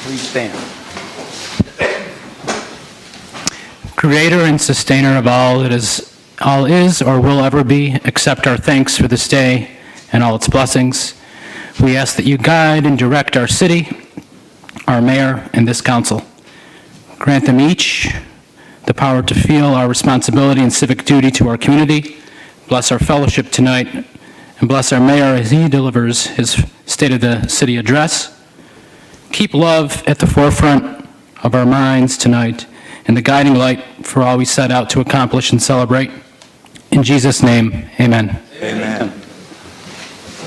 Please stand. Creator and sustainer of all that is, all is or will ever be, accept our thanks for this day and all its blessings. We ask that you guide and direct our city, our mayor, and this council. Grant them each the power to feel our responsibility and civic duty to our community. Bless our fellowship tonight, and bless our mayor as he delivers his State of the City address. Keep love at the forefront of our minds tonight, and the guiding light for all we set out to accomplish and celebrate. In Jesus' name, amen. Amen.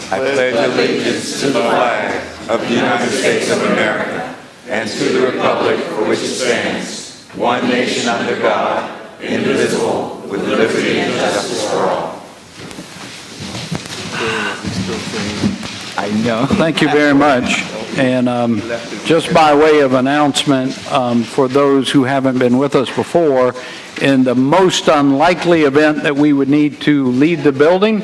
I pledge allegiance to the flag of the United States of America and to the republic for which it stands, one nation under God, indivisible, with liberty and justice for all. I know. Thank you very much. And just by way of announcement, for those who haven't been with us before, in the most unlikely event that we would need to leave the building,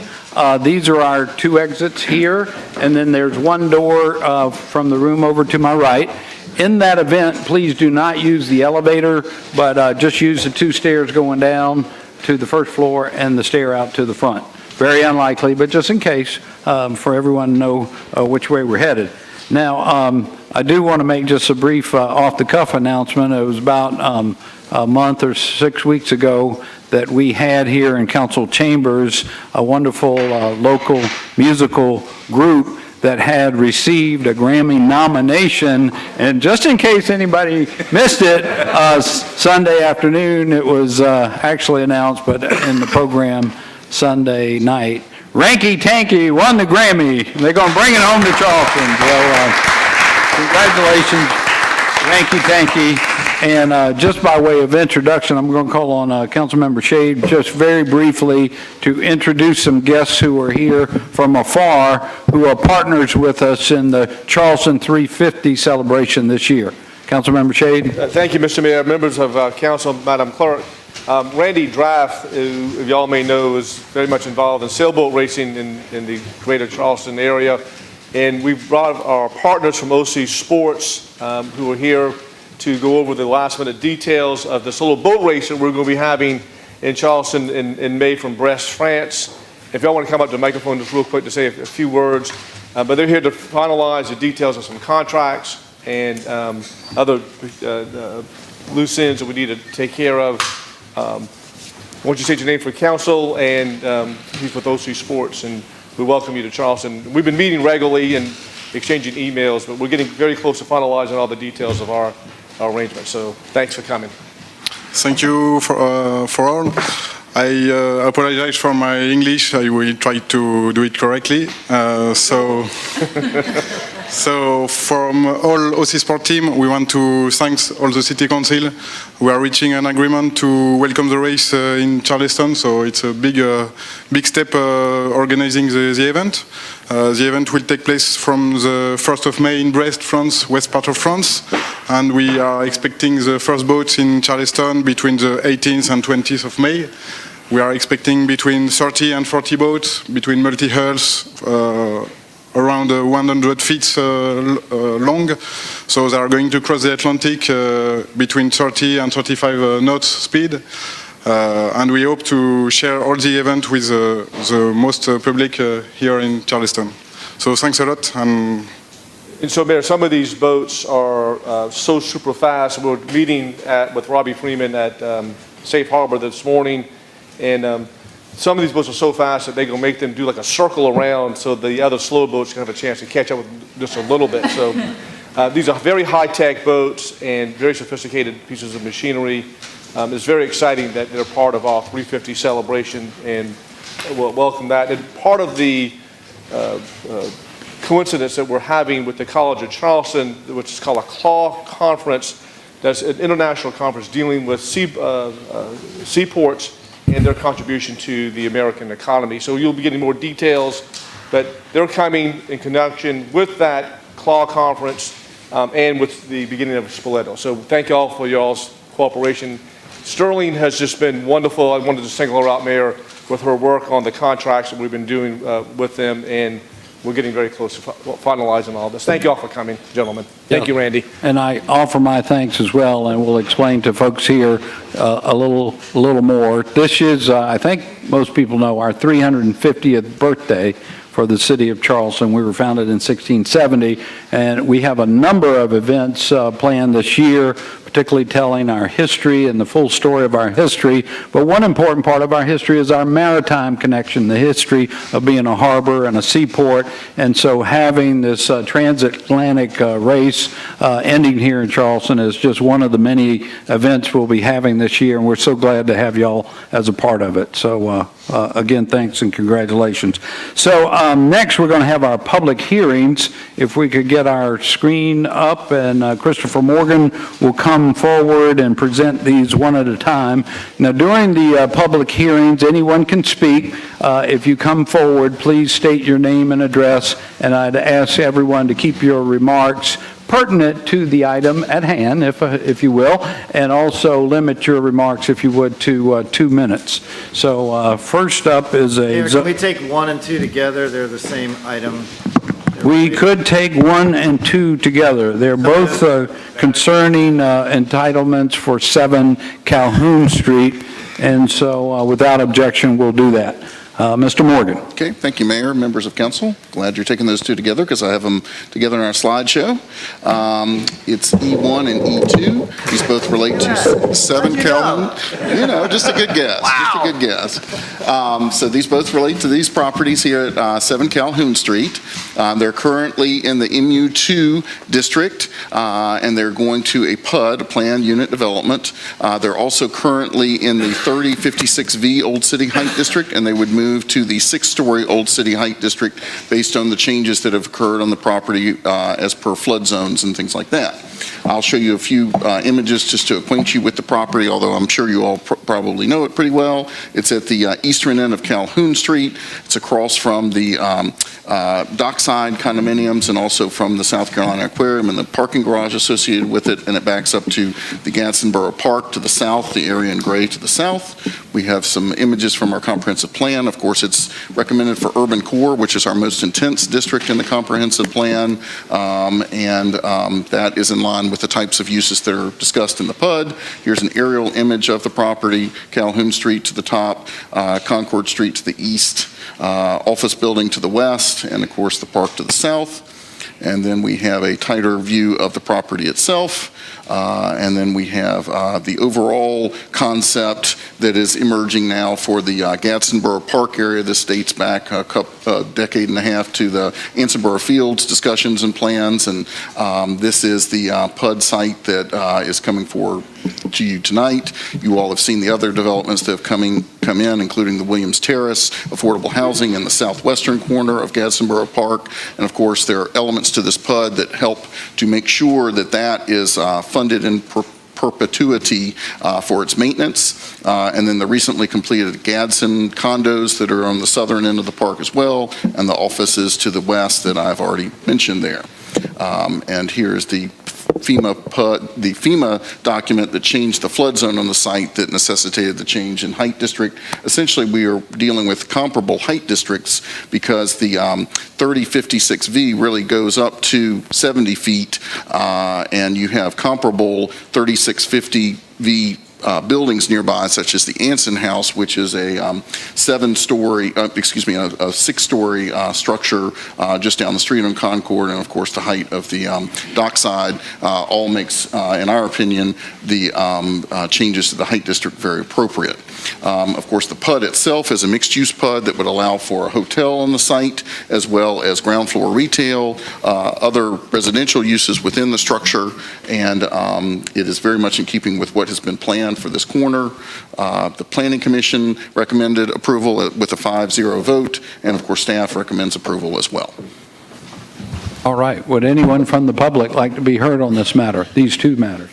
these are our two exits here, and then there's one door from the room over to my right. In that event, please do not use the elevator, but just use the two stairs going down to the first floor and the stair out to the front. Very unlikely, but just in case, for everyone to know which way we're headed. Now, I do want to make just a brief off-the-cuff announcement. It was about a month or 6 weeks ago that we had here in council chambers a wonderful local musical group that had received a Grammy nomination. And just in case anybody missed it, Sunday afternoon it was actually announced, but in the program Sunday night, Ranky Tanky won the Grammy. They're going to bring it home to Charleston. So congratulations, Ranky Tanky. And just by way of introduction, I'm going to call on Councilmember Shade just very briefly to introduce some guests who are here from afar, who are partners with us in the Charleston 350 celebration this year. Councilmember Shade. Thank you, Mr. Mayor, members of council, Madam Clerk. Randy Draft, who y'all may know, is very much involved in sailboat racing in the greater Charleston area. And we've brought our partners from OC Sports who are here to go over the last minute details of the solo boat race that we're going to be having in Charleston in May from Brest, France. If y'all want to come up to the microphone just real quick to say a few words. But they're here to finalize the details of some contracts and other loose ends that we need to take care of. Won't you state your name for council, and he's with OC Sports, and we welcome you to Charleston. We've been meeting regularly and exchanging emails, but we're getting very close to finalizing all the details of our arrangement. So thanks for coming. Thank you for all. I apologize for my English. I will try to do it correctly. So from all OC Sport team, we want to thank all the City Council. We are reaching an agreement to welcome the race in Charleston, so it's a big step organizing the event. The event will take place from the 1st of May in Brest, France, west part of France, and we are expecting the first boats in Charleston between the 18th and 20th of May. We are expecting between 30 and 40 boats, between multi-hulls, around 100 feet long. So they are going to cross the Atlantic between 30 and 35 knots speed. And we hope to share all the event with the most public here in Charleston. So thanks a lot. And so, Mayor, some of these boats are so super fast. We're meeting with Robbie Freeman at Safe Harbor this morning, and some of these boats are so fast that they're going to make them do like a circle around so the other slow boats can have a chance to catch up with just a little bit. So these are very high-tech boats and very sophisticated pieces of machinery. It's very exciting that they're part of our 350 celebration, and we'll welcome that. And part of the coincidence that we're having with the College of Charleston, which is called a CLAW conference, that's an international conference dealing with seaports and their contribution to the American economy. So you'll be getting more details, but they're coming in conjunction with that CLAW conference and with the beginning of Spoleto. So thank you all for y'all's cooperation. Sterling has just been wonderful. I wanted to single her out, Mayor, with her work on the contracts that we've been doing with them, and we're getting very close to finalizing all this. Thank you all for coming, gentlemen. Thank you, Randy. And I offer my thanks as well, and we'll explain to folks here a little more. This is, I think most people know, our 350th birthday for the city of Charleston. We were founded in 1670, and we have a number of events planned this year, particularly telling our history and the full story of our history. But one important part of our history is our maritime connection, the history of being a harbor and a seaport. And so having this transatlantic race ending here in Charleston is just one of the many events we'll be having this year, and we're so glad to have y'all as a part of it. So again, thanks and congratulations. So next, we're going to have our public hearings. If we could get our screen up, and Christopher Morgan will come forward and present these one at a time. Now, during the public hearings, anyone can speak. If you come forward, please state your name and address, and I'd ask everyone to keep your remarks pertinent to the item at hand, if you will, and also limit your remarks, if you would, to 2 minutes. So first up is Mayor, can we take 1 and 2 together? They're the same item. We could take 1 and 2 together. They're both concerning entitlements for 7 Calhoun Street, and so without objection, we'll do that. Mr. Morgan. Okay, thank you, Mayor, members of council. Glad you're taking those two together because I have them together in our slideshow. It's E1 and E2. These both relate to 7 Calhoun. You know, just a good guess. Wow. Just a good guess. So these both relate to these properties here at 7 Calhoun Street. They're currently in the MU2 district, and they're going to a PUD, a planned unit development. They're also currently in the 3056V Old City Height district, and they would move to the 6-story Old City Height district based on the changes that have occurred on the property as per flood zones and things like that. I'll show you a few images just to acquaint you with the property, although I'm sure you all probably know it pretty well. It's at the eastern end of Calhoun Street. It's across from the dockside condominiums and also from the South Carolina Aquarium and the parking garage associated with it, and it backs up to the Gadsdenboro Park to the south, the area in gray to the south. We have some images from our comprehensive plan. Of course, it's recommended for urban core, which is our most intense district in the comprehensive plan, and that is in line with the types of uses that are discussed in the PUD. Here's an aerial image of the property: Calhoun Street to the top, Concord Street to the east, office building to the west, and of course the park to the south. And then we have a tighter view of the property itself. And then we have the overall concept that is emerging now for the Gadsdenboro Park area. This dates back a decade and a half to the Ansonboro Fields discussions and plans. And this is the PUD site that is coming forward to you tonight. You all have seen the other developments that have come in, including the Williams Terrace, affordable housing in the southwestern corner of Gadsdenboro Park. And of course, there are elements to this PUD that help to make sure that that is funded in perpetuity for its maintenance. And then the recently completed Gadsden condos that are on the southern end of the park as well, and the offices to the west that I've already mentioned there. And here's the FEMA PUD, the FEMA document that changed the flood zone on the site that necessitated the change in height district. Essentially, we are dealing with comparable height districts because the 3056V really goes up to 70 feet, and you have comparable 3650V buildings nearby, such as the Anson House, which is a 6-story structure just down the street on Concord, and of course the height of the dockside all makes, in our opinion, the changes to the height district very appropriate. Of course, the PUD itself is a mixed-use PUD that would allow for a hotel on the site, as well as ground floor retail, other residential uses within the structure, and it is very much in keeping with what has been planned for this corner. The Planning Commission recommended approval with a 5-0 vote, and of course staff recommends approval as well. All right. Would anyone from the public like to be heard on this matter, these two matters?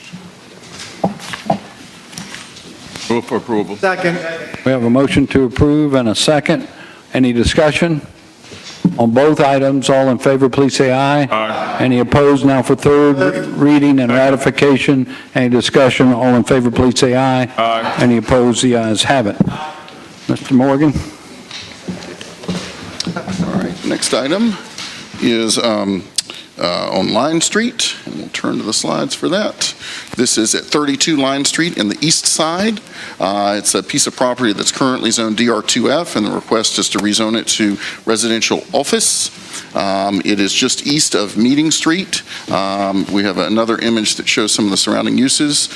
Move for approval. Second. We have a motion to approve and a second. Any discussion? On both items, all in favor, please say aye. Aye. Any opposed? Now for third reading and ratification. Any discussion? All in favor, please say aye. Aye. Any opposed? The ayes have it. Mr. Morgan? All right, next item is on Line Street, and we'll turn to the slides for that. This is at 32 Line Street in the east side. It's a piece of property that's currently zoned DR2F, and the request is to rezone it to residential office. It is just east of Meeting Street. We have another image that shows some of the surrounding uses.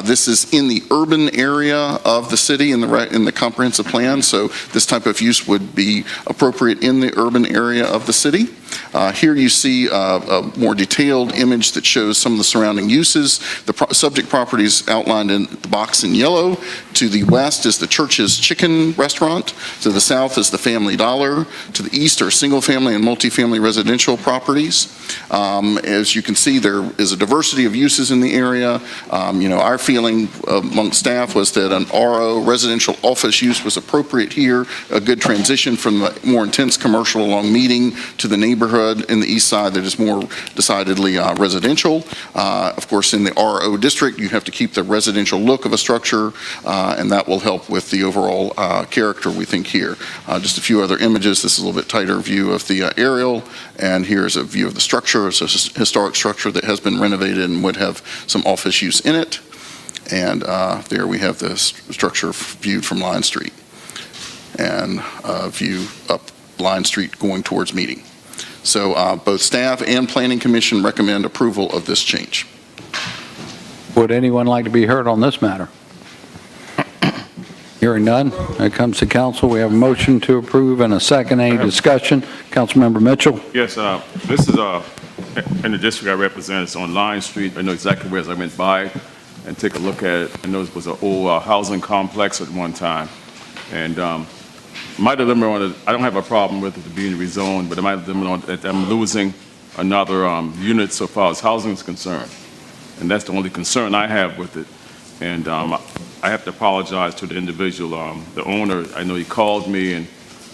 This is in the urban area of the city in the comprehensive plan, so this type of use would be appropriate in the urban area of the city. Here you see a more detailed image that shows some of the surrounding uses. The subject property is outlined in the box in yellow. To the west is the Church's Chicken Restaurant. To the south is the Family Dollar. To the east are single-family and multifamily residential properties. As you can see, there is a diversity of uses in the area. Our feeling among staff was that an RO, residential office use, was appropriate here, a good transition from the more intense commercial along Meeting to the neighborhood in the east side that is more decidedly residential. Of course, in the RO district, you have to keep the residential look of a structure, and that will help with the overall character, we think, here. Just a few other images. This is a little bit tighter view of the aerial, and here's a view of the structure. It's a historic structure that has been renovated and would have some office use in it. And there we have the structure viewed from Line Street, and view up Line Street going towards Meeting. So both staff and Planning Commission recommend approval of this change. Would anyone like to be heard on this matter? Hearing none, that comes to council. We have a motion to approve and a second. Any discussion? Councilmember Mitchell? Yes, this is in the district I represent. It's on Line Street. I know exactly where I went by and take a look at it. I know it was an old housing complex at one time. And my dilemma on it, I don't have a problem with it being rezoned, but my dilemma on it, I'm losing another unit so far as housing is concerned. And that's the only concern I have with it. And I have to apologize to the individual, the owner. I know he called me, and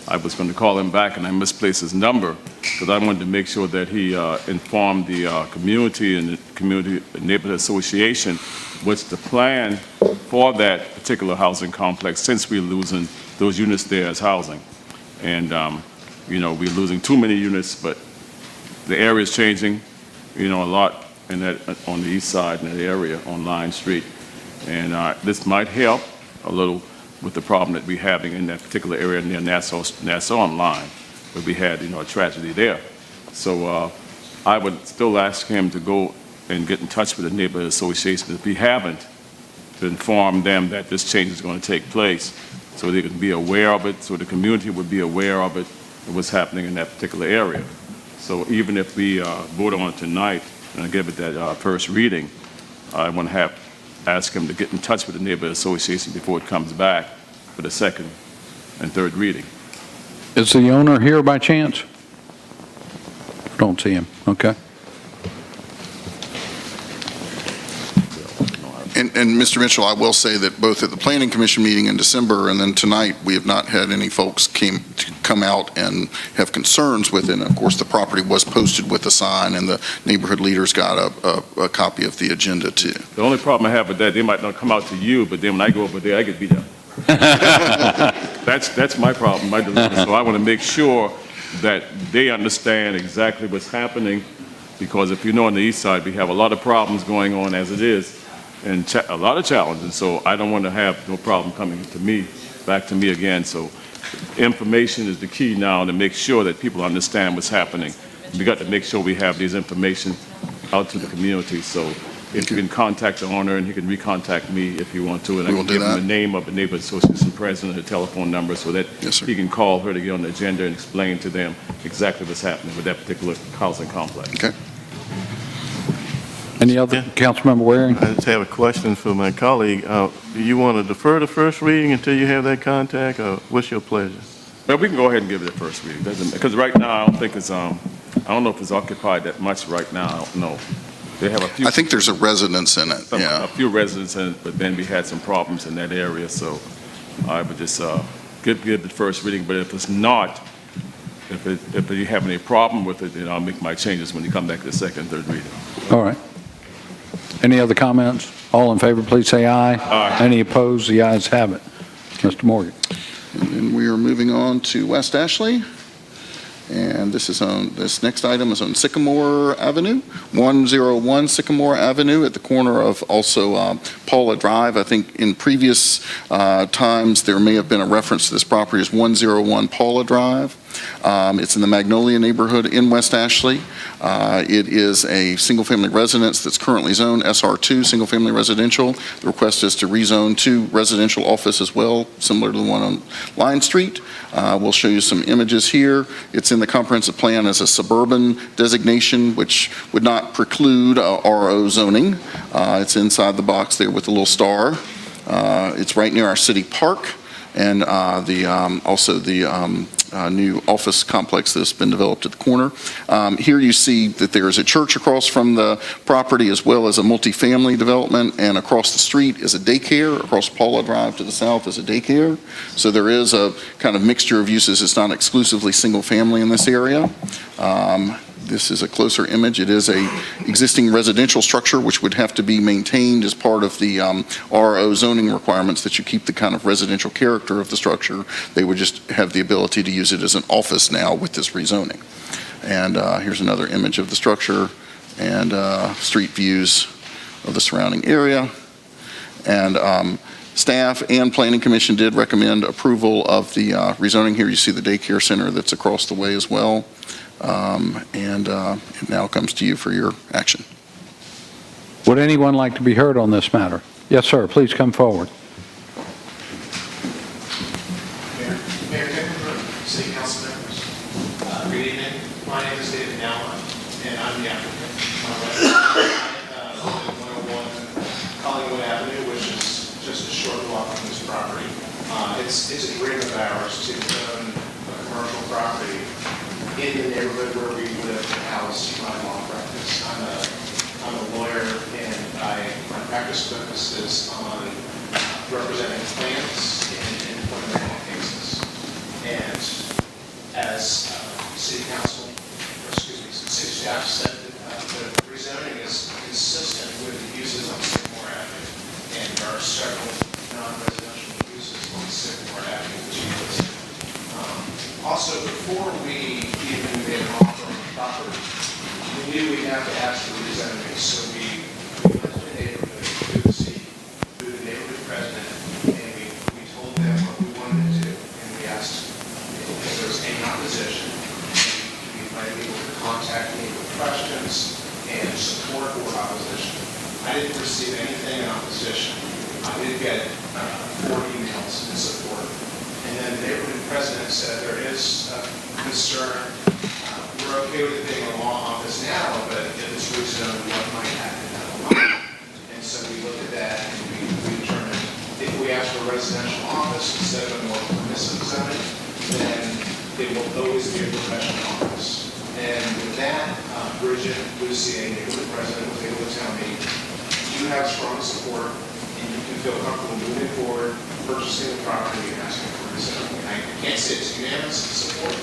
I was going to call him back, and I misplaced his number because I wanted to make sure that he informed the community and the community neighborhood association what's the plan for that particular housing complex, since we're losing those units there as housing. And, we're losing too many units, but the area is changing, a lot in that, on the east side in that area on Line Street. And this might help a little with the problem that we're having in that particular area near Nassau and Line, where we had, a tragedy there. So I would still ask him to go and get in touch with the neighborhood association, if he haven't, to inform them that this change is going to take place, so they can be aware of it, so the community would be aware of it, and what's happening in that particular area. So even if we vote on it tonight and give it that first reading, I want to ask him to get in touch with the neighborhood association before it comes back for the second and third reading. Is the owner here by chance? Don't see him. Okay. And Mr. Mitchell, I will say that both at the Planning Commission meeting in December and then tonight, we have not had any folks come out and have concerns with it. And of course, the property was posted with a sign, and the neighborhood leaders got a copy of the agenda too. The only problem I have with that, they might not come out to you, but then when I go over there, I get beat up. That's my problem, my dilemma. So I want to make sure that they understand exactly what's happening, because if you know on the east side, we have a lot of problems going on as it is, and a lot of challenges. So I don't want to have no problem coming to me, back to me again. So information is the key now to make sure that people understand what's happening. We got to make sure we have these information out to the community. So if you can contact the owner, and he can recontact me if you want to, and I can give him the name of the neighborhood association president, the telephone number, so that he can call her to get on the agenda and explain to them exactly what's happening with that particular housing complex. Okay. Any other? Councilmember Waring? I just have a question for my colleague. Do you want to defer the first reading until you have that contact, or what's your pleasure? Well, we can go ahead and give it a first reading, because right now I don't think it's, I don't know if it's occupied that much right now. I don't know. They have a few. I think there's a residence in it, A few residents in it, but then we had some problems in that area, so I would just give the first reading. But if it's not, if you have any problem with it, then I'll make my changes when you come back to the second and third reading. All right. Any other comments? All in favor, please say aye. Aye. Any opposed? The ayes have it. Mr. Morgan. And then we are moving on to West Ashley. And this next item is on Sycamore Avenue, 101 Sycamore Avenue at the corner of also Paula Drive. I think in previous times, there may have been a reference to this property as 101 Paula Drive. It's in the Magnolia neighborhood in West Ashley. It is a single-family residence that's currently zoned SR2, single-family residential. The request is to rezone to residential office as well, similar to the one on Line Street. We'll show you some images here. It's in the comprehensive plan as a suburban designation, which would not preclude RO zoning. It's inside the box there with the little star. It's right near our city park, and also the new office complex that's been developed at the corner. Here you see that there is a church across from the property, as well as a multifamily development, and across the street is a daycare. Across Paula Drive to the south is a daycare. So there is a kind of mixture of uses. It's not exclusively single family in this area. This is a closer image. It is a existing residential structure which would have to be maintained as part of the RO zoning requirements, that you keep the kind of residential character of the structure. They would just have the ability to use it as an office now with this rezoning. And here's another image of the structure and street views of the surrounding area. And staff and Planning Commission did recommend approval of the rezoning. Here you see the daycare center that's across the way as well. It now comes to you for your action. Would anyone like to be heard on this matter? Yes, sir, please come forward. Mayor Hickenberg, City Council members. Good evening. My name is David Nowman, and I'm the applicant. My wife, 101 Collingwood Avenue, which is just a short walk from this property. It's a dream of ours to own a commercial property in the neighborhood where we live and house my law practice. I'm a lawyer, and my practice focuses on representing clients in employment law cases. And as city council, or excuse me, city staff said, the rezoning is consistent with the uses on Sycamore Avenue, and there are several non-residential uses on Sycamore Avenue which you listed. Also, before we even made an offer on the property, we knew we'd have to ask for rezoning, so we went to the neighborhood, to the neighborhood president, and we told them what we wanted to do, and we asked if there was any opposition. We invited people to contact me with questions and support or opposition. I didn't receive anything in opposition. I did get 4 emails in support. And then the neighborhood president said there is concern. We're okay with it being a law office now, but if it's rezoned, what might happen down the line? And so we looked at that, and we determined if we ask for a residential office instead of a more permissive zoning, then it will always be a professional office. And with that, Bridget Lucy, a neighborhood president, was able to tell me, you have strong support, and you can feel comfortable moving forward, purchasing the property and asking for rezoning. I can't say it's unanimous support,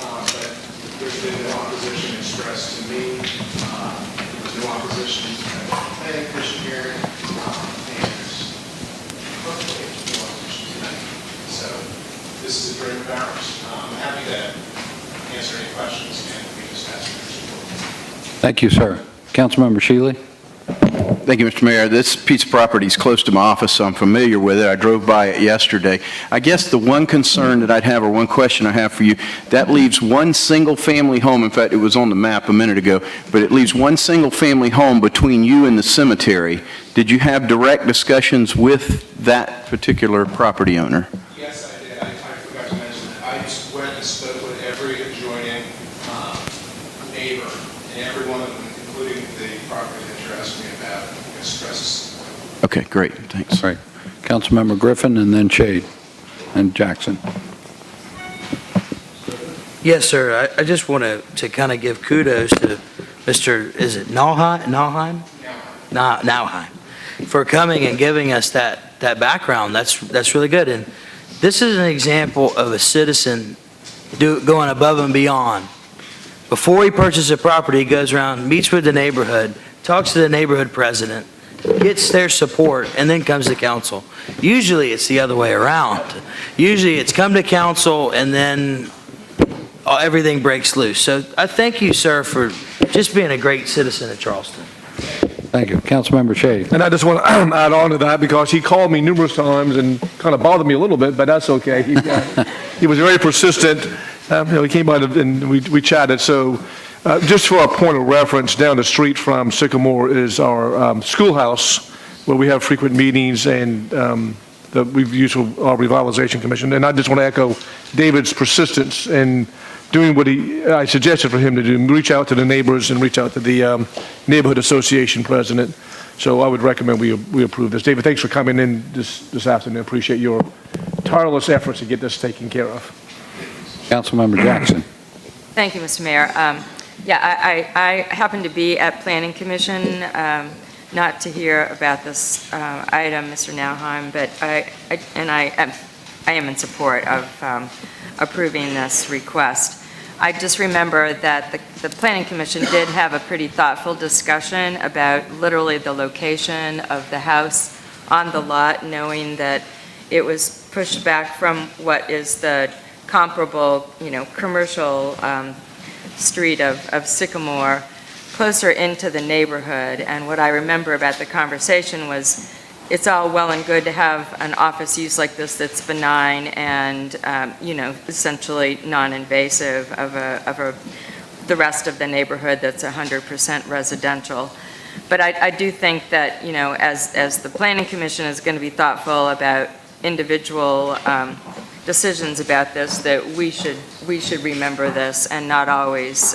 but there's been no opposition expressed to me. There's no opposition to the planning commission hearing, and hopefully no opposition tonight. So this is a dream of ours. I'm happy to answer any questions, and we just ask for your support. Thank you, sir. Councilmember Shealy? Thank you, Mr. Mayor. This piece of property is close to my office, so I'm familiar with it. I drove by it yesterday. I guess the one concern that I'd have, or one question I have for you, that leaves one single-family home. In fact, it was on the map a minute ago, but it leaves one single-family home between you and the cemetery. Did you have direct discussions with that particular property owner? Yes, I did. I forgot to mention that. I just went and spoke with every adjoining neighbor, and every one of them, including the property that you're asking me about, expressed support. Okay, great. Thanks. All right. Councilmember Griffin, and then Shade, and Jackson. Yes, sir. I just want to kind of give kudos to Mr., is it Nauheim, for coming and giving us that background. That's really good. And this is an example of a citizen going above and beyond. Before he purchases a property, he goes around, meets with the neighborhood, talks to the neighborhood president, gets their support, and then comes to council. Usually it's the other way around. Usually it's come to council and then everything breaks loose. So I thank you, sir, for just being a great citizen of Charleston. Thank you. Councilmember Shade. And I just want to add on to that because he called me numerous times and kind of bothered me a little bit, but that's okay. He was very persistent. He came by and we chatted. So just for a point of reference, down the street from Sycamore is our schoolhouse where we have frequent meetings and that we've used for our revitalization commission. And I just want to echo David's persistence in doing what I suggested for him to do, reach out to the neighbors and reach out to the neighborhood association president. So I would recommend we approve this. David, thanks for coming in this afternoon. Appreciate your tireless efforts to get this taken care of. Councilmember Jackson. Thank you, Mr. Mayor. I happen to be at Planning Commission, not to hear about this item, Mr. Nauheim, but I am in support of approving this request. I just remember that the Planning Commission did have a pretty thoughtful discussion about literally the location of the house on the lot, knowing that it was pushed back from what is the comparable, commercial street of Sycamore, closer into the neighborhood. And what I remember about the conversation was it's all well and good to have an office use like this that's benign and, essentially non-invasive of the rest of the neighborhood that's 100% residential. But I do think that, as the Planning Commission is going to be thoughtful about individual decisions about this, that we should remember this and not always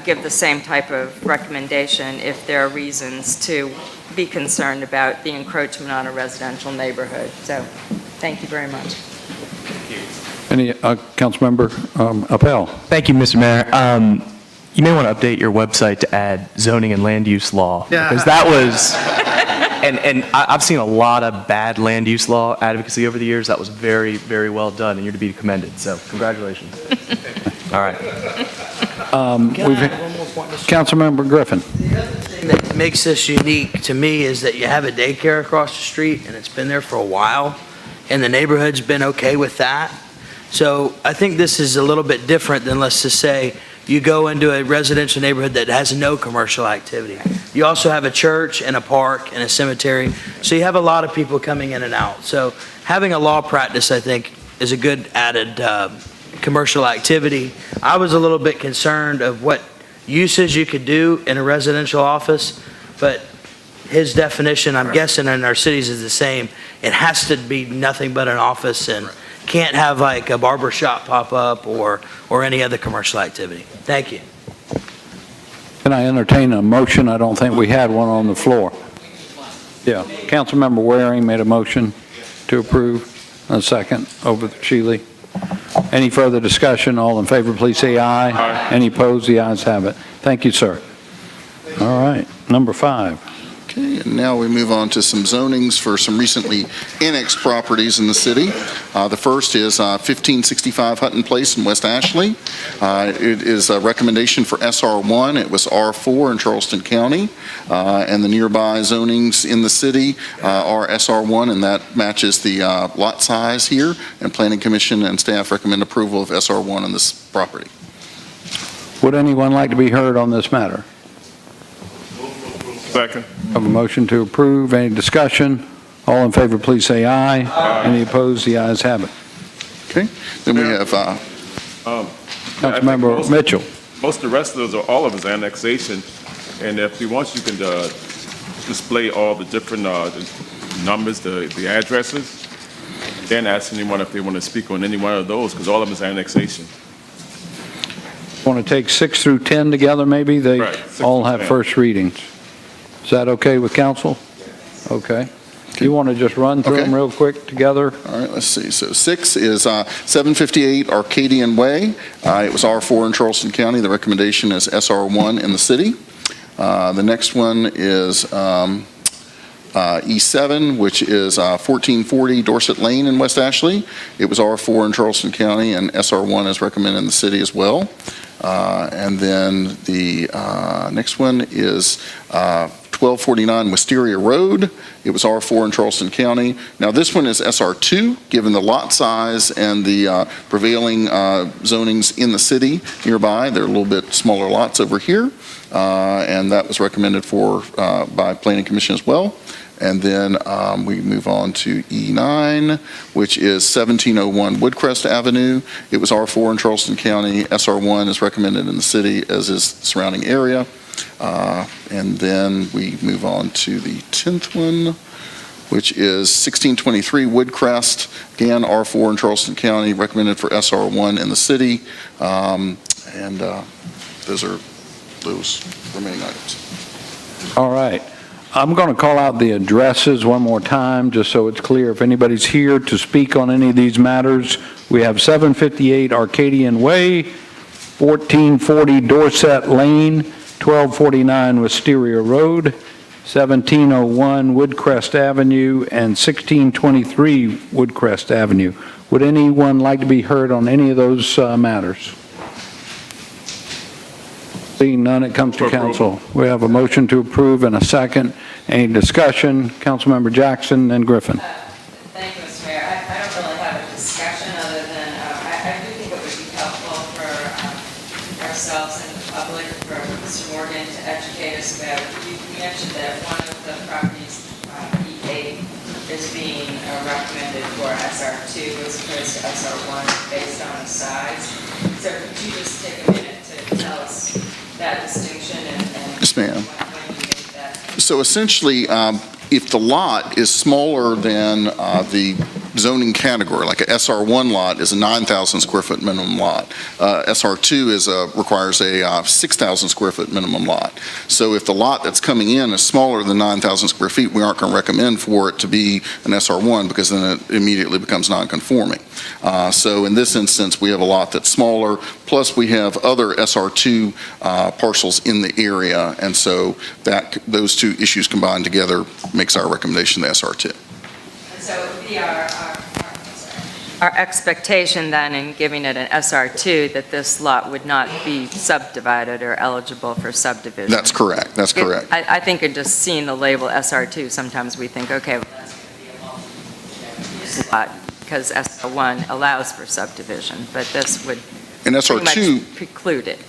give the same type of recommendation if there are reasons to be concerned about the encroachment on a residential neighborhood. So, thank you very much. Any, Councilmember Appel. Thank you, Mr. Mayor. You may want to update your website to add zoning and land use law, because that was, and I've seen a lot of bad land use law advocacy over the years. That was very, very well done, and you're to be commended. So, congratulations. All right. Councilmember Griffin. The other thing that makes this unique to me is that you have a daycare across the street, and it's been there for a while, and the neighborhood's been okay with that. So I think this is a little bit different than, let's just say, you go into a residential neighborhood that has no commercial activity. You also have a church and a park and a cemetery, so you have a lot of people coming in and out. So having a law practice, I think, is a good added commercial activity. I was a little bit concerned of what uses you could do in a residential office, but his definition, I'm guessing in our cities, is the same. It has to be nothing but an office and can't have like a barber shop pop up or any other commercial activity. Thank you. Can I entertain a motion? I don't think we had one on the floor. Yeah, Councilmember Waring made a motion to approve. A second over the Shealy. Any further discussion? All in favor, please say aye. Aye. Any opposed? The ayes have it. Thank you, sir. All right, number 5. Okay, and now we move on to some zonings for some recently annexed properties in the city. The first is 1565 Hutton Place in West Ashley. It is a recommendation for SR1. It was R4 in Charleston County, and the nearby zonings in the city are SR1, and that matches the lot size here. And Planning Commission and staff recommend approval of SR1 on this property. Would anyone like to be heard on this matter? Second. Have a motion to approve. Any discussion? All in favor, please say aye. Aye. Any opposed? The ayes have it. Okay, then we have Councilmember Mitchell. Most of the rest of those are all of us annexation, and if you want, you can display all the different numbers, the addresses, then ask anyone if they want to speak on any one of those, because all of them is annexation. Want to take 6 through 10 together, maybe? They Right, 6 all through have 10. first readings. Is that okay with council? Okay. You want to just run through Okay. them real quick together? All right, let's see. So 6 is 758 Arcadian Way. It was R4 in Charleston County. The recommendation is SR1 in the city. The next one is E7, which is 1440 Dorset Lane in West Ashley. It was R4 in Charleston County, and SR1 is recommended in the city as well. And then the next one is 1249 Wisteria Road. It was R4 in Charleston County. Now, this one is SR2, given the lot size and the prevailing zonings in the city nearby. They're a little bit smaller lots over here, and that was recommended for by Planning Commission as well. And then we move on to E9, which is 1701 Woodcrest Avenue. It was R4 in Charleston County. SR1 is recommended in the city, as is the surrounding area. And then we move on to the 10th one, which is 1623 Woodcrest, again, R4 in Charleston County, recommended for SR1 in the city. And those are those remaining items. All right. I'm going to call out the addresses one more time, just so it's clear if anybody's here to speak on any of these matters. We have 758 Arcadian Way, 1440 Dorset Lane, 1249 Wisteria Road, 1701 Woodcrest Avenue, and 1623 Woodcrest Avenue. Would anyone like to be heard on any of those matters? Seeing none, it comes to council. We have a motion to approve and a second. Any discussion? Councilmember Jackson and Griffin. Thank you, Mr. Mayor. I don't really have a discussion other than I do think it would be helpful for ourselves and the public, for Mr. Morgan to educate us about. You mentioned that one of the properties, E8, is being recommended for SR2 as opposed to SR1 based on the size. So could you just take a minute to tell us that distinction and Yes, ma'am. when you make that? So essentially, if the lot is smaller than the zoning category, like a SR1 lot is a 9,000 square foot minimum lot. SR2 requires a 6,000 square foot minimum lot. So if the lot that's coming in is smaller than 9,000 square feet, we aren't going to recommend for it to be an SR1 because then it immediately becomes non-conforming. So in this instance, we have a lot that's smaller, plus we have other SR2 parcels in the area, and so those two issues combined together makes our recommendation the SR2. And so it would be our expectation then in giving it an SR2 that this lot would not be subdivided or eligible for subdivision. That's correct. That's correct. I think in just seeing the label SR2, sometimes we think, okay, well, that's going to be a multi-use lot because SR1 allows for subdivision, but this would And pretty SR2 much preclude it.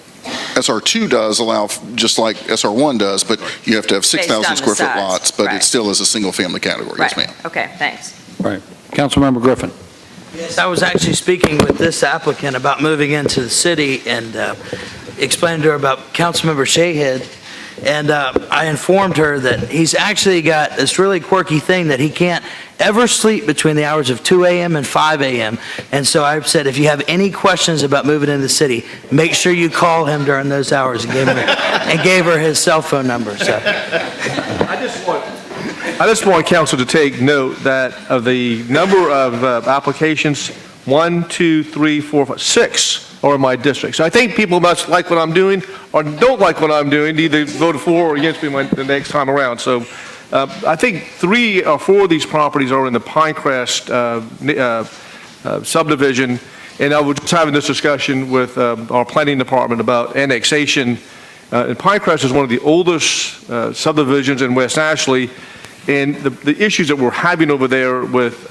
SR2 does allow, just like SR1 does, but you have to have Based on 6,000 the square foot size, lots, but right. it still is a single-family category. Yes, Right. ma'am. Okay, thanks. Right. Councilmember Griffin. Yes, I was actually speaking with this applicant about moving into the city and explaining to her about Councilmember Shahead. And I informed her that he's actually got this really quirky thing that he can't ever sleep between the hours of 2 a.m. and 5 a.m. And so I said, if you have any questions about moving into the city, make sure you call him during those hours, and gave her his cell phone number. So. I just want council to take note that of the number of applications, 1, 2, 3, 4, 5, 6 are in my district. So I think people must like what I'm doing or don't like what I'm doing, either vote for or against me the next time around. So I think 3 or 4 of these properties are in the Pinecrest subdivision. And I was just having this discussion with our planning department about annexation. And Pinecrest is one of the oldest subdivisions in West Ashley. And the issues that we're having over there with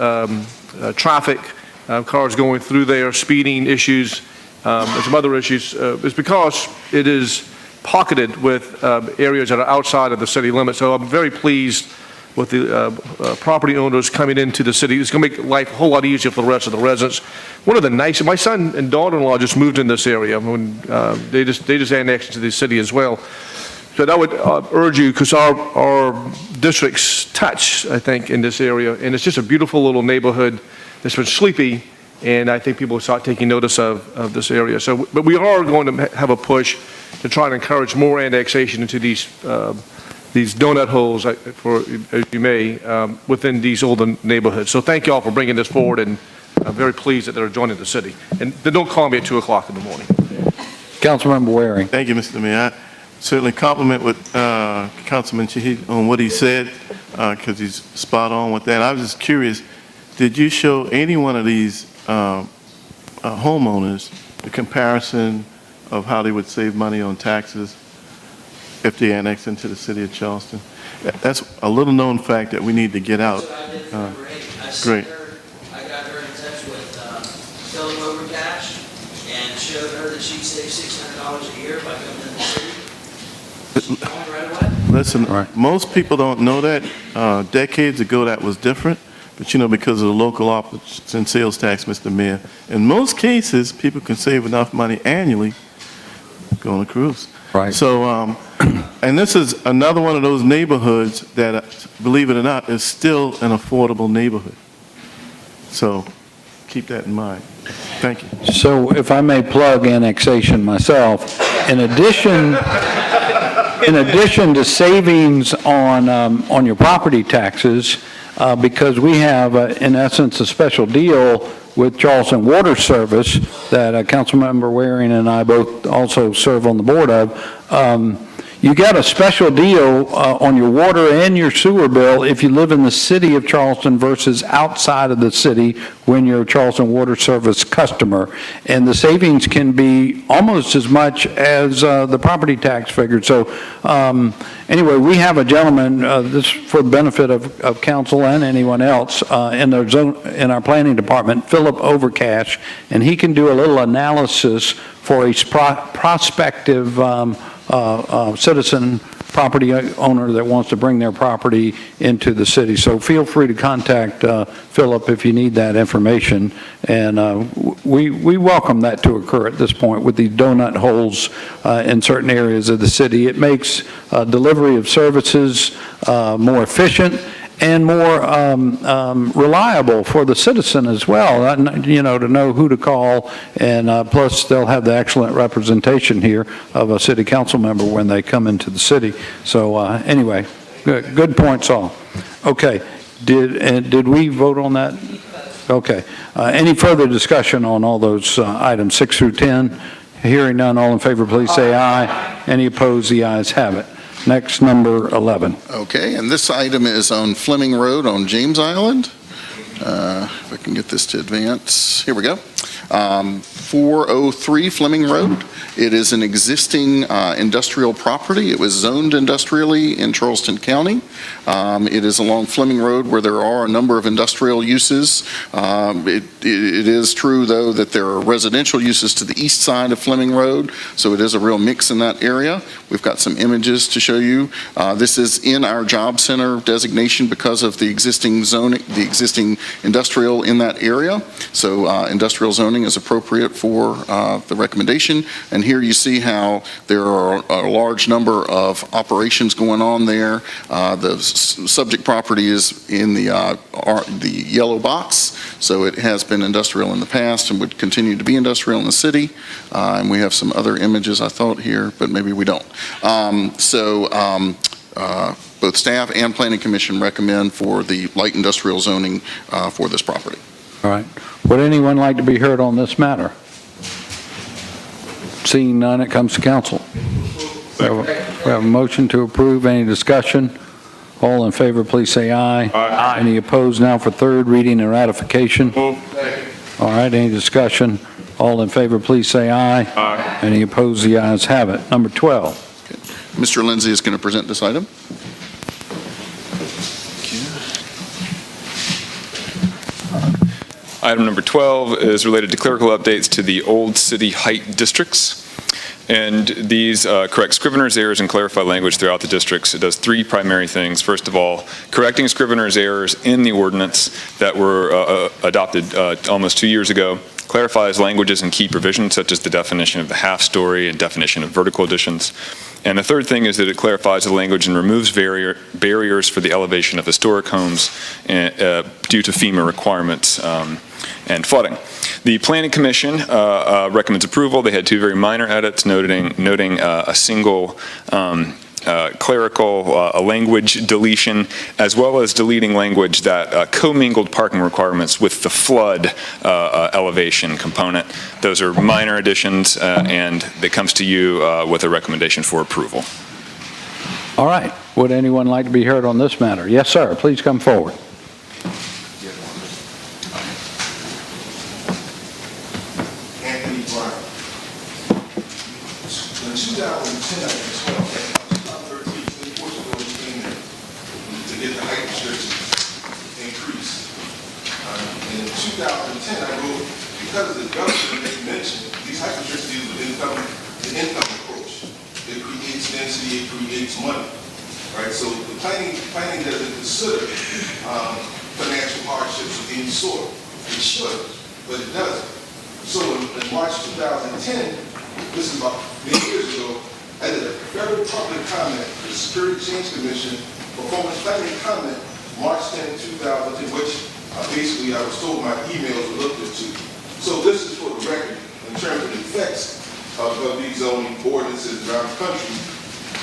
traffic, cars going through there, speeding issues, and some other issues, is because it is pocketed with areas that are outside of the city limits. So I'm very pleased with the property owners coming into the city. It's going to make life a whole lot easier for the rest of the residents. One of the nice, my son and daughter-in-law just moved in this area when they just annexed into the city as well. So I would urge you, because our districts touch, I think, in this area, and it's just a beautiful little neighborhood that's been sleepy, and I think people will start taking notice of this area. So, but we are going to have a push to try and encourage more annexation into these donut holes, for as you may, within these older neighborhoods. So thank you all for bringing this forward, and I'm very pleased that they're joining the city. And then don't call me at 2 o'clock in the morning. Councilmember Waring. Thank you, Mr. Mayor. Certainly compliment with Councilman Shaheed on what he said, because he's spot on with that. I was just curious, did you show any one of these homeowners the comparison of how they would save money on taxes if they annex into the city of Charleston? That's a little-known fact that we need to get out. Great. I got her in touch with Philip Overcash and showed her that she'd save $600 a year by coming in the city. She's going right away. Listen, most people don't know that. Decades ago, that was different. But, because of the local options and sales tax, Mr. Mayor, in most cases, people can save enough money annually to go on a cruise. Right. So, and this is another one of those neighborhoods that, believe it or not, is still an affordable neighborhood. So keep that in mind. Thank you. So if I may plug annexation myself, in addition to savings on your property taxes, because we have, in essence, a special deal with Charleston Water Service that Councilmember Waring and I both also serve on the board of, you got a special deal on your water and your sewer bill if you live in the city of Charleston versus outside of the city when you're a Charleston Water Service customer. And the savings can be almost as much as the property tax figure. So anyway, we have a gentleman, this for the benefit of council and anyone else in our planning department, Philip Overcash, and he can do a little analysis for a prospective citizen property owner that wants to bring their property into the city. So feel free to contact Philip if you need that information. And we welcome that to occur at this point with these donut holes in certain areas of the city. It makes delivery of services more efficient and more reliable for the citizen as well, to know who to call, and plus they'll have the excellent representation here of a city council member when they come into the city. So anyway, good points all. Okay, did we vote on that? Okay. Any further discussion on all those items 6 through 10? Hearing none, all in favor, please say aye. Any opposed, the ayes have it. Next, number 11. Okay, and this item is on Fleming Road on James Island. If I can get this to advance. Here we go. 403 Fleming Road. It is an existing industrial property. It was zoned industrially in Charleston County. It is along Fleming Road where there are a number of industrial uses. It is true, though, that there are residential uses to the east side of Fleming Road, so it is a real mix in that area. We've got some images to show you. This is in our job center designation because of the existing zoning, the existing industrial in that area. So industrial zoning is appropriate for the recommendation. And here you see how there are a large number of operations going on there. The subject property is in the yellow box, so it has been industrial in the past and would continue to be industrial in the city. And we have some other images, I thought, here, but maybe we don't. Both staff and Planning Commission recommend for the light industrial zoning for this property. All right. Would anyone like to be heard on this matter? Seeing none, it comes to council. We have a motion to approve. Any discussion? All in favor, please say aye. Aye. Any opposed now for third reading and ratification? All right, any discussion? All in favor, please say aye. Aye. Any opposed, the ayes have it. Number 12. Okay. Mr. Lindsay is going to present this item. Item number 12 is related to clerical updates to the Old City Height districts. And these correct scrivener's errors and clarify language throughout the districts. It does three primary things. First of all, correcting scrivener's errors in the ordinance that were adopted almost 2 years ago, clarifies languages and key provisions such as the definition of the half story and definition of vertical additions. And the third thing is that it clarifies the language and removes barriers for the elevation of historic homes due to FEMA requirements and flooding. The Planning Commission recommends approval. They had two very minor edits, noting a single clerical language deletion, as well as deleting language that commingled parking requirements with the flood elevation component. Those are minor additions, and it comes to you with a recommendation for approval. All right. Would anyone like to be heard on this matter? Yes, sir. Please come forward. get the height restrictions increased. In 2010, I wrote, because of the government that you mentioned, these height restrictions with the income approach. It creates density, it creates money, right? So the planning doesn't consider financial hardships of any sort. It should, but it doesn't. So in March 2010, this is about 8 years ago, I did a federal public comment to the Security Exchange Commission performance planning comment, March 10, 2010, which basically I was told my emails were looked into. So this is for the record in terms of the effects of these zoning ordinances around the country,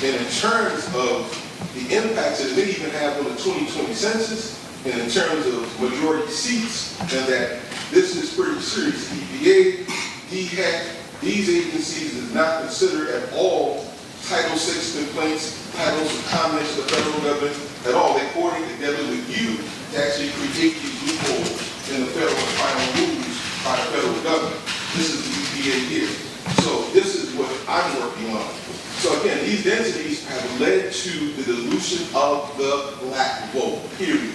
and in terms of the impacts that it may even have on the 2020 census, and in terms of majority seats, and that this is pretty serious. EPA, DHEC, these agencies did not consider at all Title VI complaints, titles of comments to the federal government at all. They're working together with you to actually create these loopholes in the federal final rules by the federal government. This is the EPA here. So this is what I'm working on. So again, these densities have led to the dilution of the black vote, period.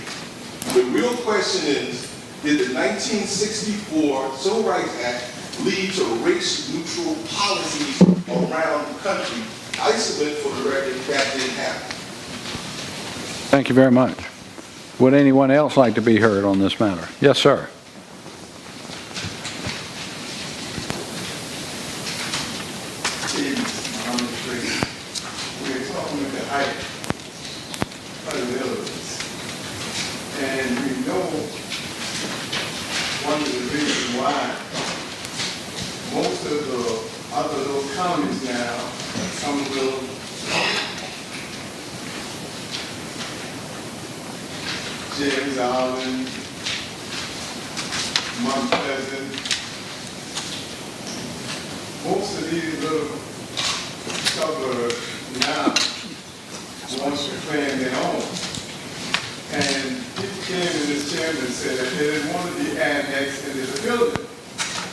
The real question is, did the 1964 Civil Rights Act lead to race-neutral policies around the country? I submit for the record that didn't happen. Thank you very much. Would anyone else like to be heard on this matter? Yes, sir. We're talking about the height of the buildings. And we know one of the reasons why most of the other little counties now, some will James Island, Mount Pleasant, most of these little suburbs now want to claim their own. And people came in this chamber and said that they didn't want to be annexed into the building,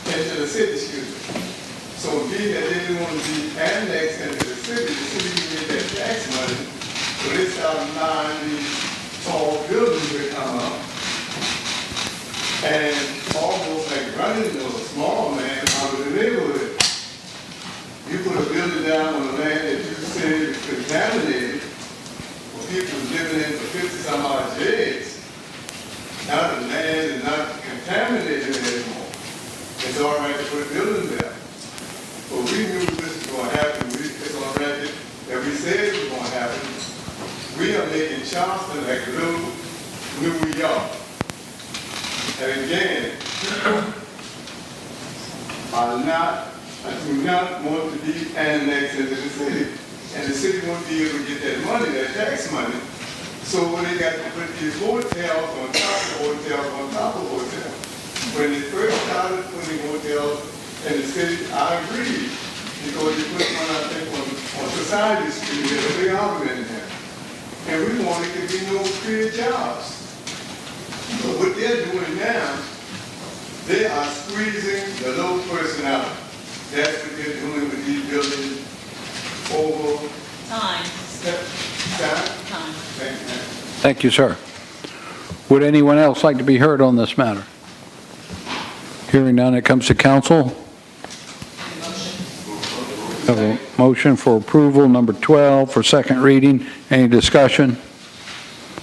into the city, excuse me. So being that they didn't want to be annexed into the city can get that tax money. So they started buying these tall buildings that come up. And almost like running a small man out of the neighborhood. You put a building down on the land that you said is contaminated, where people are living in for 50-some odd years. Now the land is not contaminated anymore. It's all right to put a building there. But we knew this was going to happen. It's on record that we said it was going to happen. We are making Charleston like little New York. And again, I do not want to be annexed into the city. And the city won't be able to get that money, that tax money. So when they got to put these hotels on top of hotels on top of hotels. When they first started putting hotels in the city, I agreed. Because you put one, I think, on Society Street, there's a big argument in there. And we wanted to be no creative jobs. But what they're doing now, they are squeezing the low person out. That's what they're doing with these buildings over time. Thank you, sir. Would anyone else like to be heard on this matter? Hearing none, it comes to council. Have a motion for approval, number 12, for second reading. Any discussion?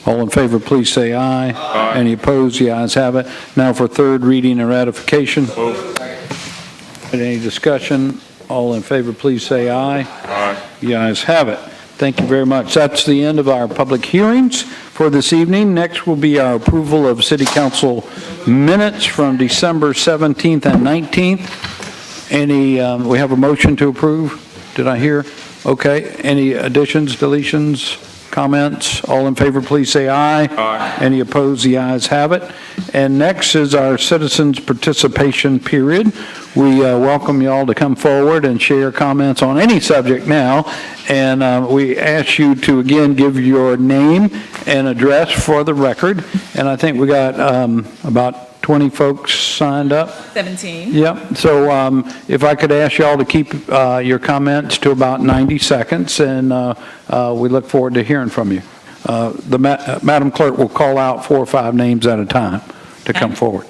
All in favor, please say aye. Aye. Any opposed? The ayes have it. Now for third reading and ratification. Any discussion? All in favor, please say aye. Aye. The ayes have it. Thank you very much. That's the end of our public hearings for this evening. Next will be our approval of City Council minutes from December 17th and 19th. We have a motion to approve? Did I hear? Okay. Any additions, deletions, comments? All in favor, please say aye. Aye. Any opposed? The ayes have it. And next is our citizens' participation period. We welcome you all to come forward and share comments on any subject now. And we ask you to, again, give your name and address for the record. And I think we got about 20 folks signed up. 17. Yep. So if I could ask you all to keep your comments to about 90 seconds, and we look forward to hearing from you. Madam Clerk will call out 4 or 5 names at a time to come forward.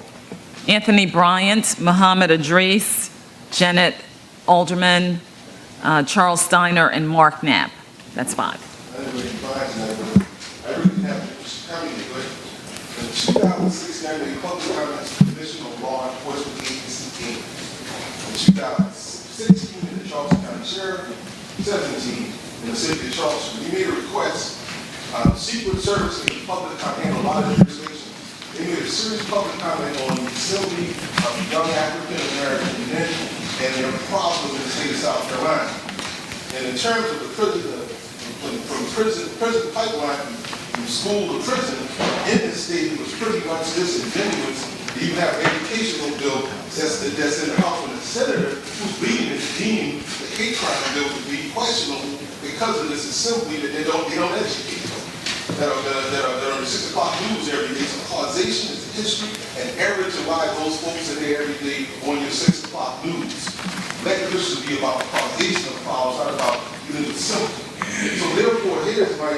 Anthony Bryant, Muhammad Idris, Janet Alderman, Charles Steiner, and Mark Knapp. That's 5. I really have just coming to it. In 2006, I made public comments to the Commission on Law Enforcement Agency Inc. In 2016, the Charleston County Sheriff, 17 in the city of Charleston. We made a request. Secret Service and the public handle a lot of jurisdictions. They made a serious public comment on the facility of young African American men and their problem in the state of South Carolina. And in terms of the prison pipeline from school to prison in this state, it was pretty much disingenuous to even have an educational bill that's in the House when the senator who's leading it deemed the hate crime bill to be questionable because of this assembly that they don't educate. That are on the 6 o'clock news every day. It's a causation, it's a history, and error to why those folks are there every day on your 6 o'clock news. Let the should be about the causation of problems, not about the symptom. So therefore, here's my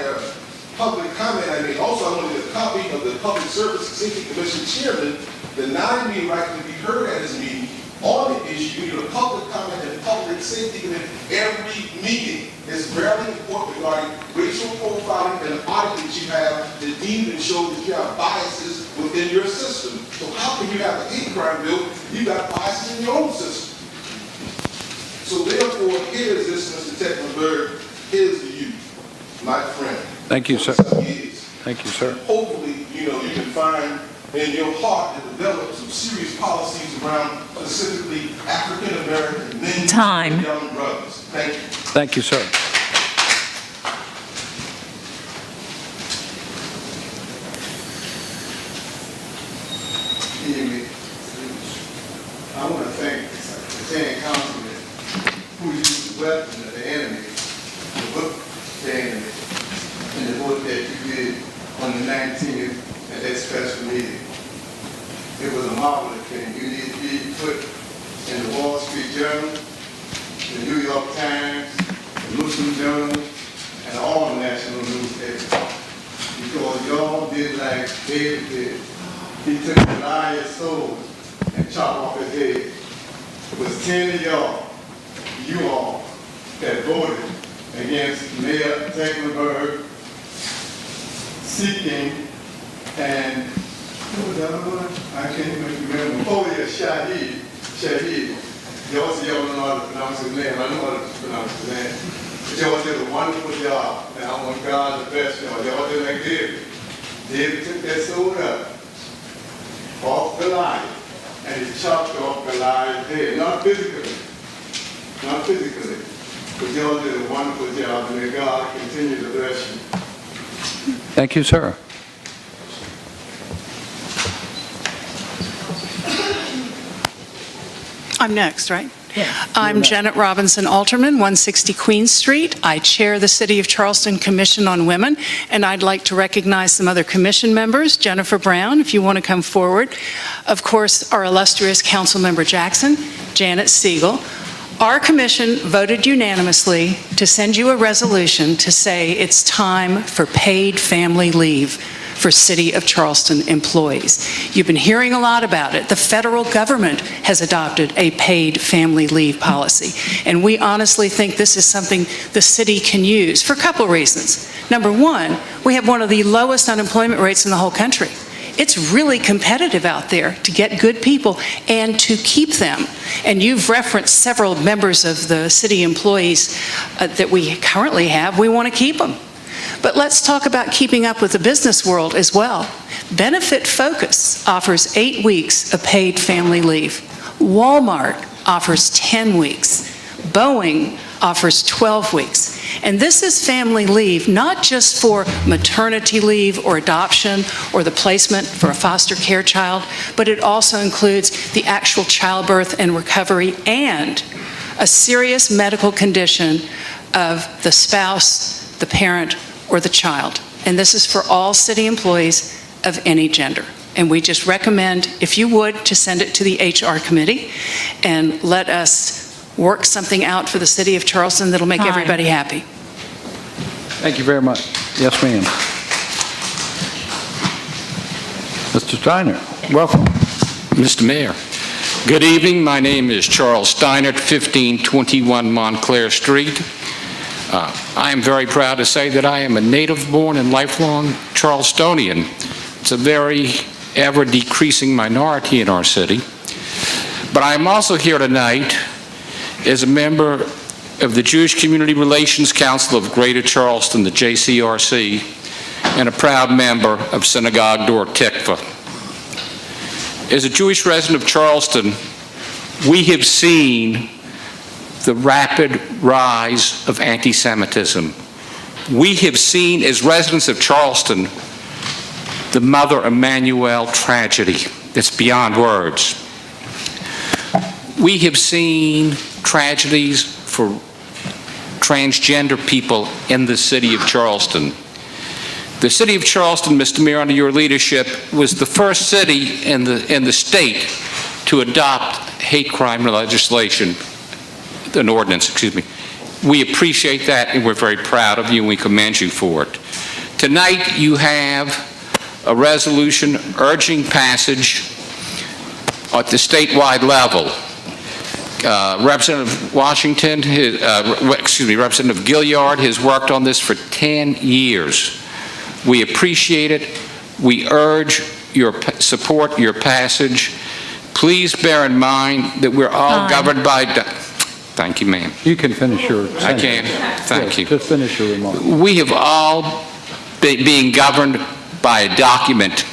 public comment I made. Also, I wanted a copy of the Public Service and Safety Commission chairman denying me right to be heard at his meeting on the issue. You need a public comment and public safety in every meeting. It's very important regarding racial profiling and the audit that you have that deemed and show that you have biases within your system. So how can you have a hate crime bill if you got biases in your own system? So therefore, here is this, Mr. Tecklenburg, here's to you, my friend. Thank you, sir. Thank you, sir. Hopefully, you can find in your heart to develop some serious policies around specifically African American men and young brothers. Thank you. Thank you, sir. I want to thank the 10 councilmen who used the weapon of the enemy to whip the enemy and the work that you did on the 19th at that special meeting. It was a marvelous thing. You need to be put in the Wall Street Journal, the New York Times, the Muslim Journal, and all the national newspapers. Because y'all did like David did. He took Goliath's sword and chopped off his head. It was 10 of y'all, you all, that voted against Mayor Tecklenburg seeking and what was the other one? I can't even remember. Oh yeah, Shahid. Y'all don't know how to pronounce his name. I know how to pronounce his name. But y'all did a wonderful job. And I want God the best, y'all. Y'all did like David. David took that sword up off Goliath, and he chopped off Goliath's head. Not physically. But y'all did a wonderful job, and may God continue to bless you. Thank you, sir. I'm next, right? I'm Janet Robinson Alterman, 160 Queen Street. I chair the City of Charleston Commission on Women, and I'd like to recognize some other commission members. Jennifer Brown, if you want to come forward. Of course, our illustrious Councilmember Jackson, Janet Siegel. Our commission voted unanimously to send you a resolution to say it's time for paid family leave for City of Charleston employees. You've been hearing a lot about it. The federal government has adopted a paid family leave policy, and we honestly think this is something the city can use for a couple reasons. Number one, we have one of the lowest unemployment rates in the whole country. It's really competitive out there to get good people and to keep them. And you've referenced several members of the city employees that we currently have. We want to keep them. But let's talk about keeping up with the business world as well. Benefit Focus offers 8 weeks of paid family leave. Walmart offers 10 weeks. Boeing offers 12 weeks. And this is family leave, not just for maternity leave or adoption or the placement for a foster care child, but it also includes the actual childbirth and recovery and a serious medical condition of the spouse, the parent, or the child. And this is for all city employees of any gender. And we just recommend, if you would, to send it to the HR committee and let us work something out for the city of Charleston that'll make everybody happy. Thank you very much. Yes, ma'am. Mr. Steiner, welcome. Mr. Mayor, good evening. My name is Charles Steiner, 1521 Montclair Street. I am very proud to say that I am a native-born and lifelong Charlestonian. It's a very ever-decreasing minority in our city. But I am also here tonight as a member of the Jewish Community Relations Council of Greater Charleston, the JCRC, and a proud member of Synagogue Dor Tikva. As a Jewish resident of Charleston, we have seen the rapid rise of anti-Semitism. We have seen, as residents of Charleston, the Mother Emanuel tragedy that's beyond words. We have seen tragedies for transgender people in the city of Charleston. The city of Charleston, Mr. Mayor, under your leadership, was the first city in the state to adopt hate crime legislation, an ordinance, excuse me. We appreciate that, and we're very proud of you, and we commend you for it. Tonight, you have a resolution urging passage at the statewide level. Representative Washington, Representative Gilliard has worked on this for 10 years. We appreciate it. We urge your support, your passage. Please bear in mind that we're all governed by... Thank you, ma'am. You can finish your sentence. I can. Thank you. Just finish your remark. We have all being governed by a document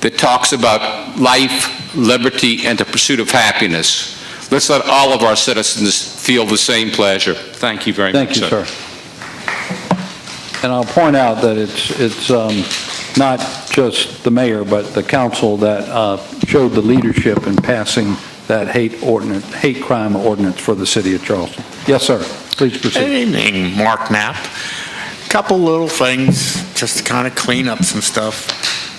that talks about life, liberty, and the pursuit of happiness. Let's let all of our citizens feel the same pleasure. Thank you very much, sir. And I'll point out that it's not just the mayor, but the council that showed the leadership in passing that hate crime ordinance for the city of Charleston. Yes, sir. Please proceed. Good evening, Mark Knapp. Couple little things just to kind of clean up some stuff.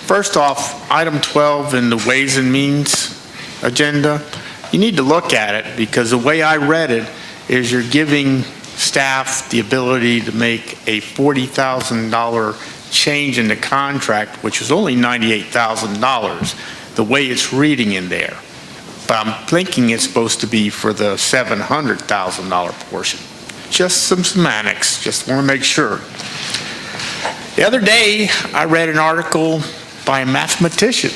First off, item 12 in the Ways and Means agenda, you need to look at it because the way I read it is you're giving staff the ability to make a $40,000 change in the contract, which is only $98,000, the way it's reading in there. But I'm thinking it's supposed to be for the $700,000 portion. Just some semantics, just want to make sure. The other day, I read an article by a mathematician,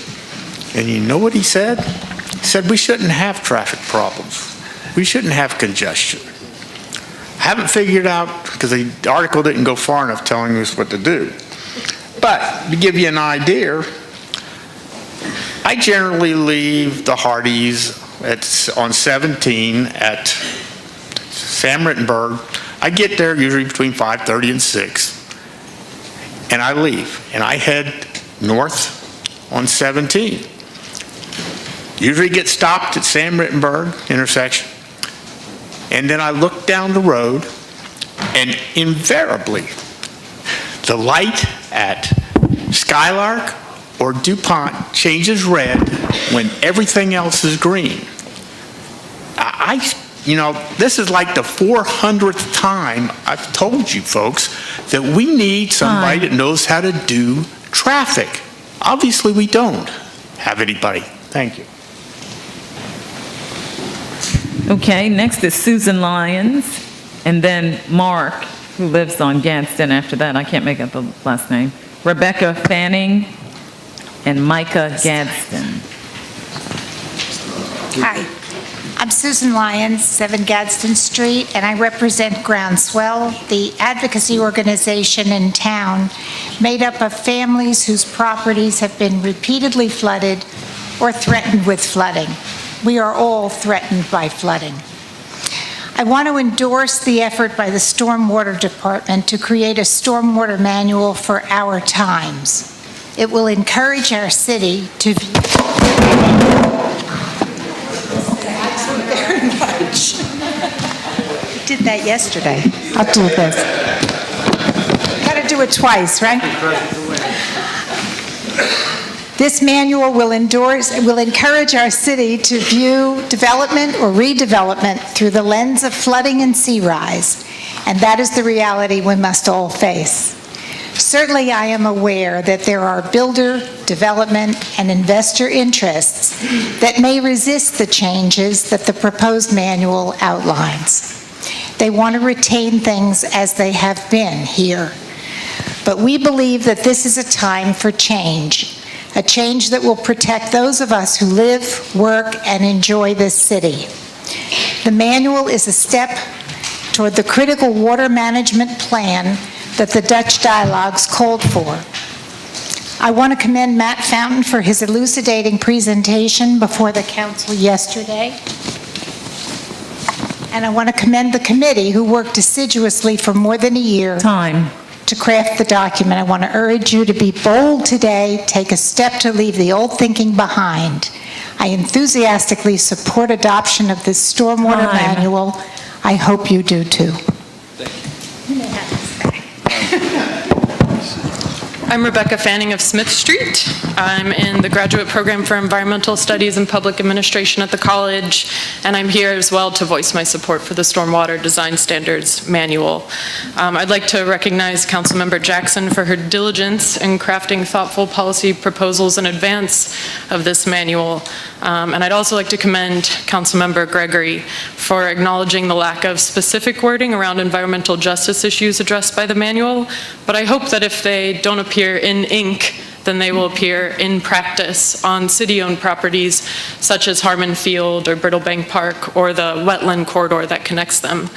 and you know what he said? He said we shouldn't have traffic problems. We shouldn't have congestion. I haven't figured out, because the article didn't go far enough telling us what to do. But to give you an idea, I generally leave the Hardys on 17 at Sam Rittenberg. I get there usually between 5:30 and 6, and I leave, and I head north on 17. Usually get stopped at Sam Rittenberg intersection, and then I look down the road, and invariably, the light at Skylark or DuPont changes red when everything else is green. This is like the 400th time I've told you folks that we need somebody that knows how to do traffic. Obviously, we don't have anybody. Thank you. Okay, next is Susan Lyons, and then Mark, who lives on Gadsden after that. I can't make up the last name. Rebecca Fanning and Micah Gadsden. Hi, I'm Susan Lyons, 7 Gadsden Street, and I represent Groundswell, the advocacy organization in town made up of families whose properties have been repeatedly flooded or threatened with flooding. We are all threatened by flooding. I want to endorse the effort by the Stormwater Department to create a stormwater manual for our times. It will encourage our city to view... Very much. I did that yesterday. I'll do this. Got to do it twice, right? This manual will encourage our city to view development or redevelopment through the lens of flooding and sea rise, and that is the reality we must all face. Certainly, I am aware that there are builder, development, and investor interests that may resist the changes that the proposed manual outlines. They want to retain things as they have been here. But we believe that this is a time for change, a change that will protect those of us who live, work, and enjoy this city. The manual is a step toward the critical water management plan that the Dutch dialogues called for. I want to commend Matt Fountain for his elucidating presentation before the council yesterday. And I want to commend the committee who worked assiduously for more than a year to craft the document. I want to urge you to be bold today, take a step to leave the old thinking behind. I enthusiastically support adoption of this stormwater manual. I hope you do too. You may have this back. I'm Rebecca Fanning of Smith Street. I'm in the graduate program for environmental studies and public administration at the college, and I'm here as well to voice my support for the Stormwater Design Standards Manual. I'd like to recognize Councilmember Jackson for her diligence in crafting thoughtful policy proposals in advance of this manual. And I'd also like to commend Councilmember Gregory for acknowledging the lack of specific wording around environmental justice issues addressed by the manual, but I hope that if they don't appear in ink, then they will appear in practice on city-owned properties such as Harmon Field or Brittlebank Park or the wetland corridor that connects them.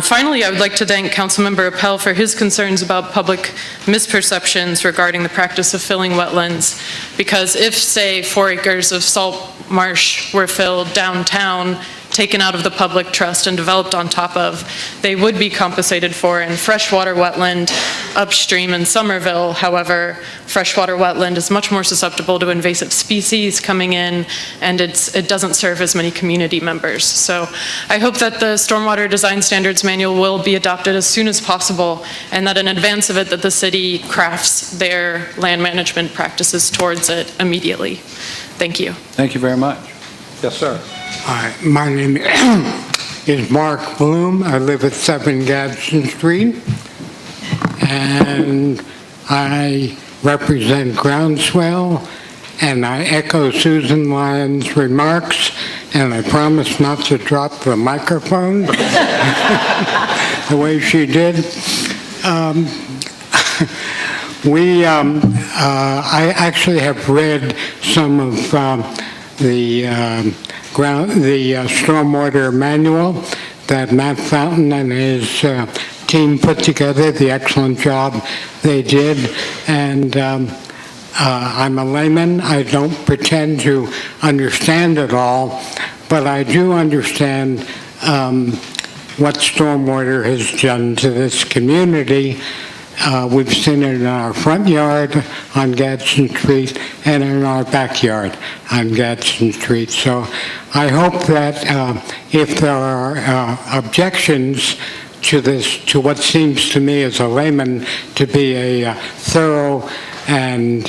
Finally, I would like to thank Councilmember Appel for his concerns about public misperceptions regarding the practice of filling wetlands, because if, say, 4 acres of salt marsh were filled downtown, taken out of the public trust and developed on top of, they would be compensated for in freshwater wetland upstream in Somerville. However, freshwater wetland is much more susceptible to invasive species coming in, and it doesn't serve as many community members. So I hope that the Stormwater Design Standards Manual will be adopted as soon as possible, and that in advance of it, that the city crafts their land management practices towards it immediately. Thank you. Thank you very much. Yes, sir. Hi, my name is Mark Bloom. I live at 7 Gadsden Street, and I represent Groundswell, and I echo Susan Lyons' remarks, and I promise not to drop the microphone the way she did. I actually have read some of the stormwater manual that Matt Fountain and his team put together, the excellent job they did. And I'm a layman. I don't pretend to understand it all, but I do understand what stormwater has done to this community. We've seen it in our front yard on Gadsden Street and in our backyard on Gadsden Street. So I hope that if there are objections to this, to what seems to me as a layman to be a thorough and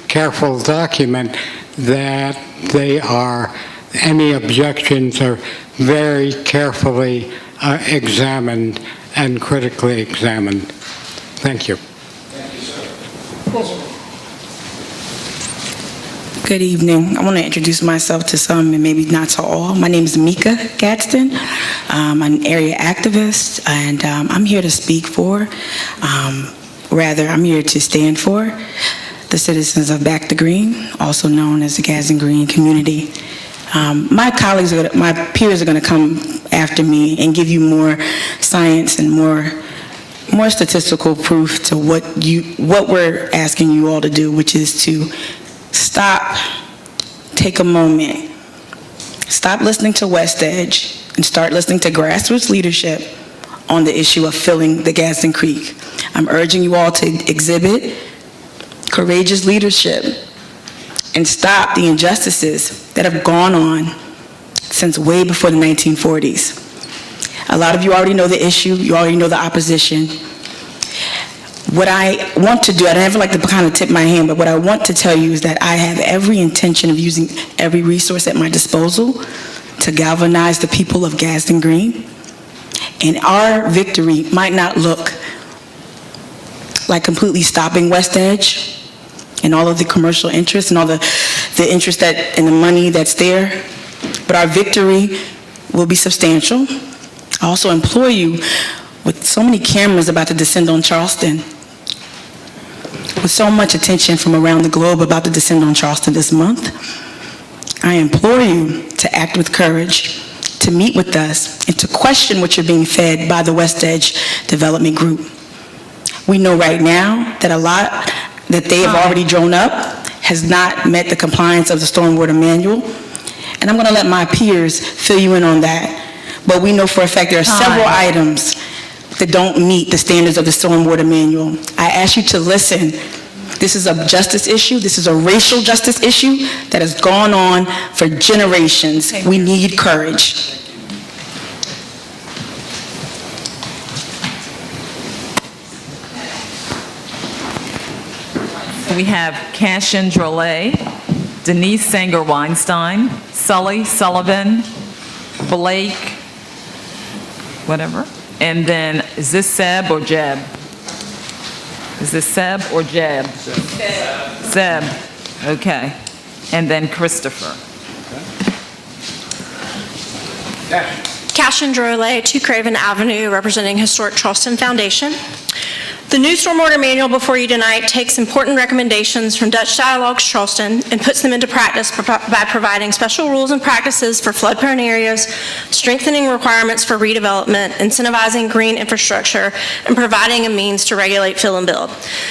careful document, that any objections are very carefully examined and critically examined. Thank you. Good evening. I want to introduce myself to some and maybe not to all. My name is Mika Gadsden. I'm an area activist, and I'm here to speak for, I'm here to stand for the citizens of Back to Green, also known as the Gadsden Green community. My peers are going to come after me and give you more science and more statistical proof to what we're asking you all to do, which is to stop, take a moment, stop listening to West Edge, and start listening to grassroots leadership on the issue of filling the Gadsden Creek. I'm urging you all to exhibit courageous leadership and stop the injustices that have gone on since way before the 1940s. A lot of you already know the issue, you already know the opposition. What I want to do, I never like to kind of tip my hand, but what I want to tell you is that I have every intention of using every resource at my disposal to galvanize the people of Gadsden Green. And our victory might not look like completely stopping West Edge and all of the commercial interests and all the interest that and the money that's there. But our victory will be substantial. I also implore you, with so many cameras about to descend on Charleston, with so much attention from around the globe about to descend on Charleston this month, I implore you to act with courage, to meet with us, and to question what you're being fed by the West Edge Development Group. We know right now that a lot that they have already drawn up has not met the compliance of the Stormwater Manual, and I'm going to let my peers fill you in on that. But we know for a fact there are several items that don't meet the standards of the Stormwater Manual. I ask you to listen. This is a justice issue. This is a racial justice issue that has gone on for generations. We need courage. We have Cashin Drolet, Denise Sanger-Weinstein, Sully Sullivan, Blake, whatever. And then, is this Seb or Jeb? Is this Seb or Jeb? Seb. Okay. And then Christopher. Cashin Drolet, 2 Craven Avenue, representing Historic Charleston Foundation. The new Stormwater Manual before you tonight takes important recommendations from Dutch Dialogues Charleston and puts them into practice by providing special rules and practices for flood-prone areas, strengthening requirements for redevelopment, incentivizing green infrastructure, and providing a means to regulate fill and build.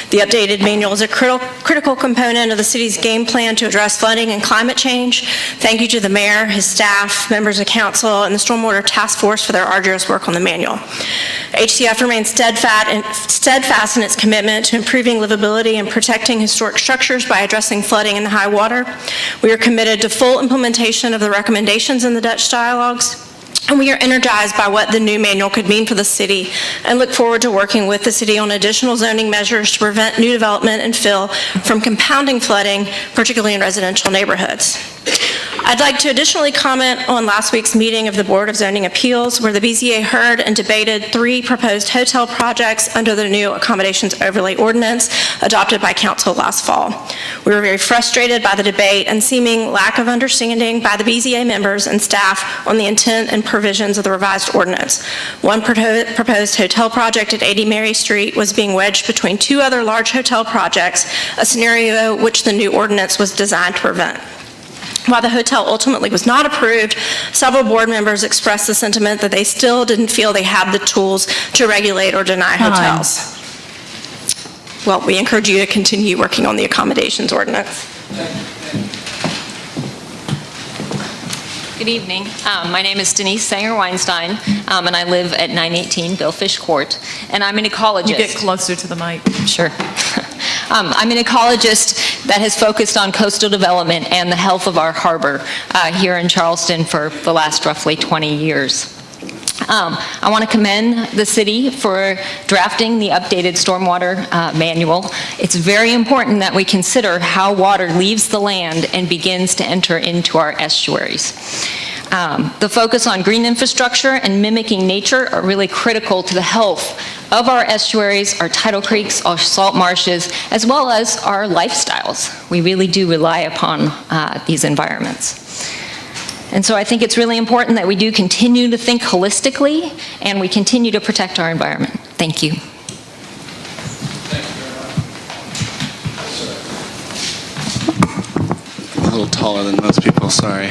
The updated manual is a critical component of the city's game plan to address flooding and climate change. Thank you to the mayor, his staff, members of council, and the Stormwater Task Force for their arduous work on the manual. HCF remains steadfast in its commitment to improving livability and protecting historic structures by addressing flooding and high water. We are committed to full implementation of the recommendations in the Dutch Dialogues, and we are energized by what the new manual could mean for the city and look forward to working with the city on additional zoning measures to prevent new development and fill from compounding flooding, particularly in residential neighborhoods. I'd like to additionally comment on last week's meeting of the Board of Zoning Appeals, where the BZA heard and debated 3 proposed hotel projects under the new Accommodations Overlay Ordinance adopted by Council last fall. We were very frustrated by the debate and seeming lack of understanding by the BZA members and staff on the intent and provisions of the revised ordinance. One proposed hotel project at 80 Mary Street was being wedged between 2 other large hotel projects, a scenario which the new ordinance was designed to prevent. While the hotel ultimately was not approved, several board members expressed the sentiment that they still didn't feel they had the tools to regulate or deny hotels. Well, we encourage you to continue working on the accommodations ordinance. Good evening. My name is Denise Sanger-Weinstein, and I live at 918 Billfish Court, and I'm an ecologist. You get closer to the mic. Sure. I'm an ecologist that has focused on coastal development and the health of our harbor here in Charleston for the last roughly 20 years. I want to commend the city for drafting the updated stormwater manual. It's very important that we consider how water leaves the land and begins to enter into our estuaries. The focus on green infrastructure and mimicking nature are really critical to the health of our estuaries, our tidal creeks, our salt marshes, as well as our lifestyles. We really do rely upon these environments. And so I think it's really important that we do continue to think holistically and we continue to protect our environment. Thank you. A little taller than most people, sorry.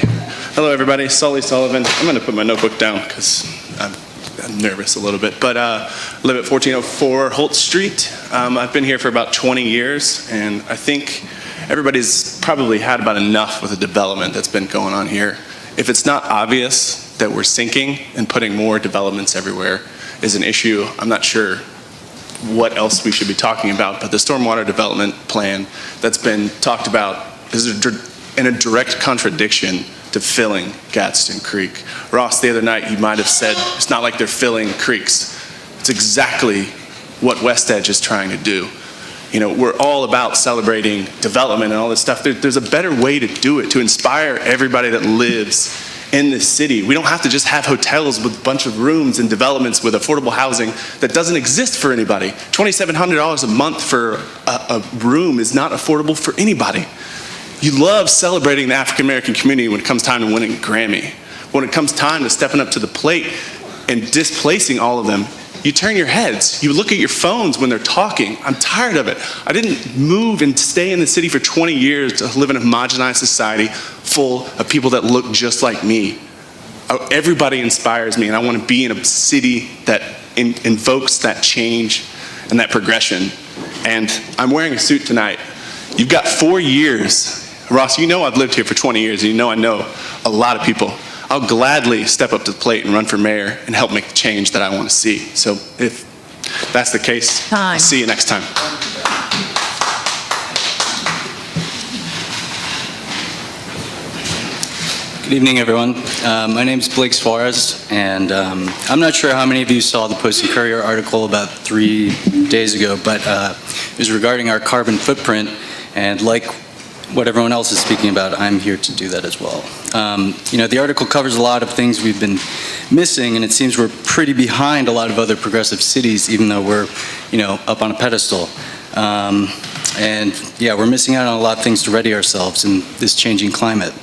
Hello everybody, Sully Sullivan. I'm going to put my notebook down because I'm nervous a little bit, but I live at 1404 Holt Street. I've been here for about 20 years, and I think everybody's probably had about enough with the development that's been going on here. If it's not obvious that we're sinking and putting more developments everywhere is an issue, I'm not sure what else we should be talking about, but the stormwater development plan that's been talked about is in a direct contradiction to filling Gadsden Creek. Ross, the other night, you might have said, it's not like they're filling creeks. It's exactly what West Edge is trying to do. You know, we're all about celebrating development and all this stuff. There's a better way to do it, to inspire everybody that lives in this city. We don't have to just have hotels with a bunch of rooms and developments with affordable housing that doesn't exist for anybody. $2,700 a month for a room is not affordable for anybody. You love celebrating the African American community when it comes time to winning a Grammy. When it comes time to stepping up to the plate and displacing all of them, you turn your heads. You look at your phones when they're talking. I'm tired of it. I didn't move and stay in the city for 20 years to live in a homogenized society full of people that look just like me. Everybody inspires me, and I want to be in a city that invokes that change and that progression. And I'm wearing a suit tonight. You've got 4 years. Ross, you know I've lived here for 20 years, and you know I know a lot of people. I'll gladly step up to the plate and run for mayor and help make the change that I want to see. So if that's the case, I'll see you next time. Good evening, everyone. My name is Blake Suarez, and I'm not sure how many of you saw the Post and Courier article about 3 days ago, but it was regarding our carbon footprint, and like what everyone else is speaking about, I'm here to do that as well. The article covers a lot of things we've been missing, and it seems we're pretty behind a lot of other progressive cities, even though we're, up on a pedestal. We're missing out on a lot of things to ready ourselves in this changing climate.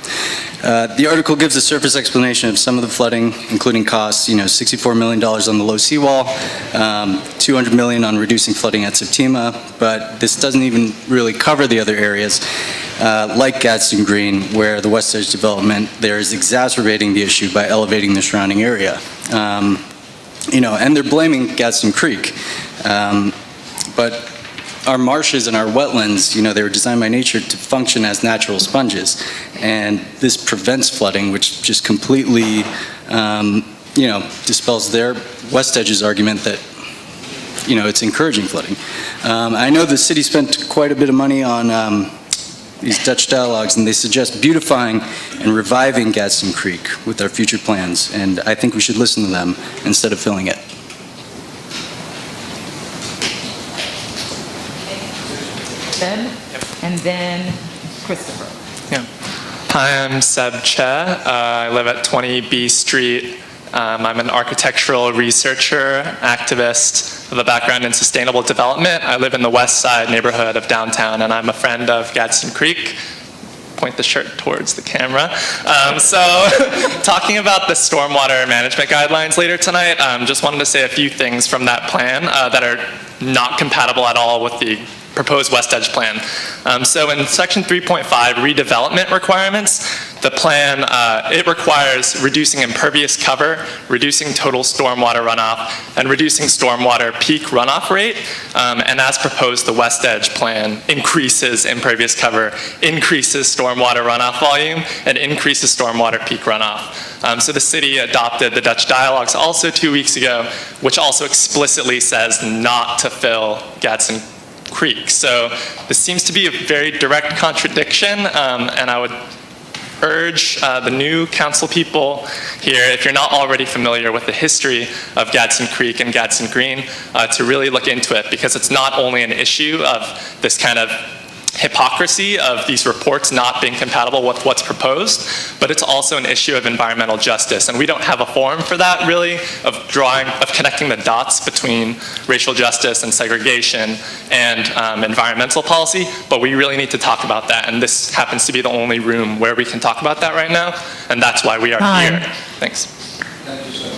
The article gives a surface explanation of some of the flooding, including costs, $64 million on the low seawall, $200 million on reducing flooding at Septima, but this doesn't even really cover the other areas, like Gadsden Green, where the West Edge development there is exacerbating the issue by elevating the surrounding area. And they're blaming Gadsden Creek. But our marshes and our wetlands, they were designed by nature to function as natural sponges. And this prevents flooding, which just completely, dispels their West Edge's argument that, it's encouraging flooding. I know the city spent quite a bit of money on these Dutch dialogues, and they suggest beautifying and reviving Gadsden Creek with our future plans. And I think we should listen to them instead of filling it. Seb, and then Christopher. Hi, I'm Seb Che. I live at 20 B Street. I'm an architectural researcher, activist with a background in sustainable development. I live in the West Side neighborhood of downtown, and I'm a friend of Gadsden Creek. Point the shirt towards the camera. Talking about the stormwater management guidelines later tonight, just wanted to say a few things from that plan that are not compatible at all with the proposed West Edge plan. So in section 3.5, redevelopment requirements, the plan, it requires reducing impervious cover, reducing total stormwater runoff, and reducing stormwater peak runoff rate. And as proposed, the West Edge plan increases impervious cover, increases stormwater runoff volume, and increases stormwater peak runoff. So the city adopted the Dutch dialogues also 2 weeks ago, which also explicitly says not to fill Gadsden Creek. So this seems to be a very direct contradiction, and I would urge the new council people here, if you're not already familiar with the history of Gadsden Creek and Gadsden Green, to really look into it, because it's not only an issue of this kind of hypocrisy of these reports not being compatible with what's proposed, but it's also an issue of environmental justice. And we don't have a forum for that, really, of connecting the dots between racial justice and segregation and environmental policy, but we really need to talk about that. And this happens to be the only room where we can talk about that right now, and that's why we are here. Thanks. Thank you, sir.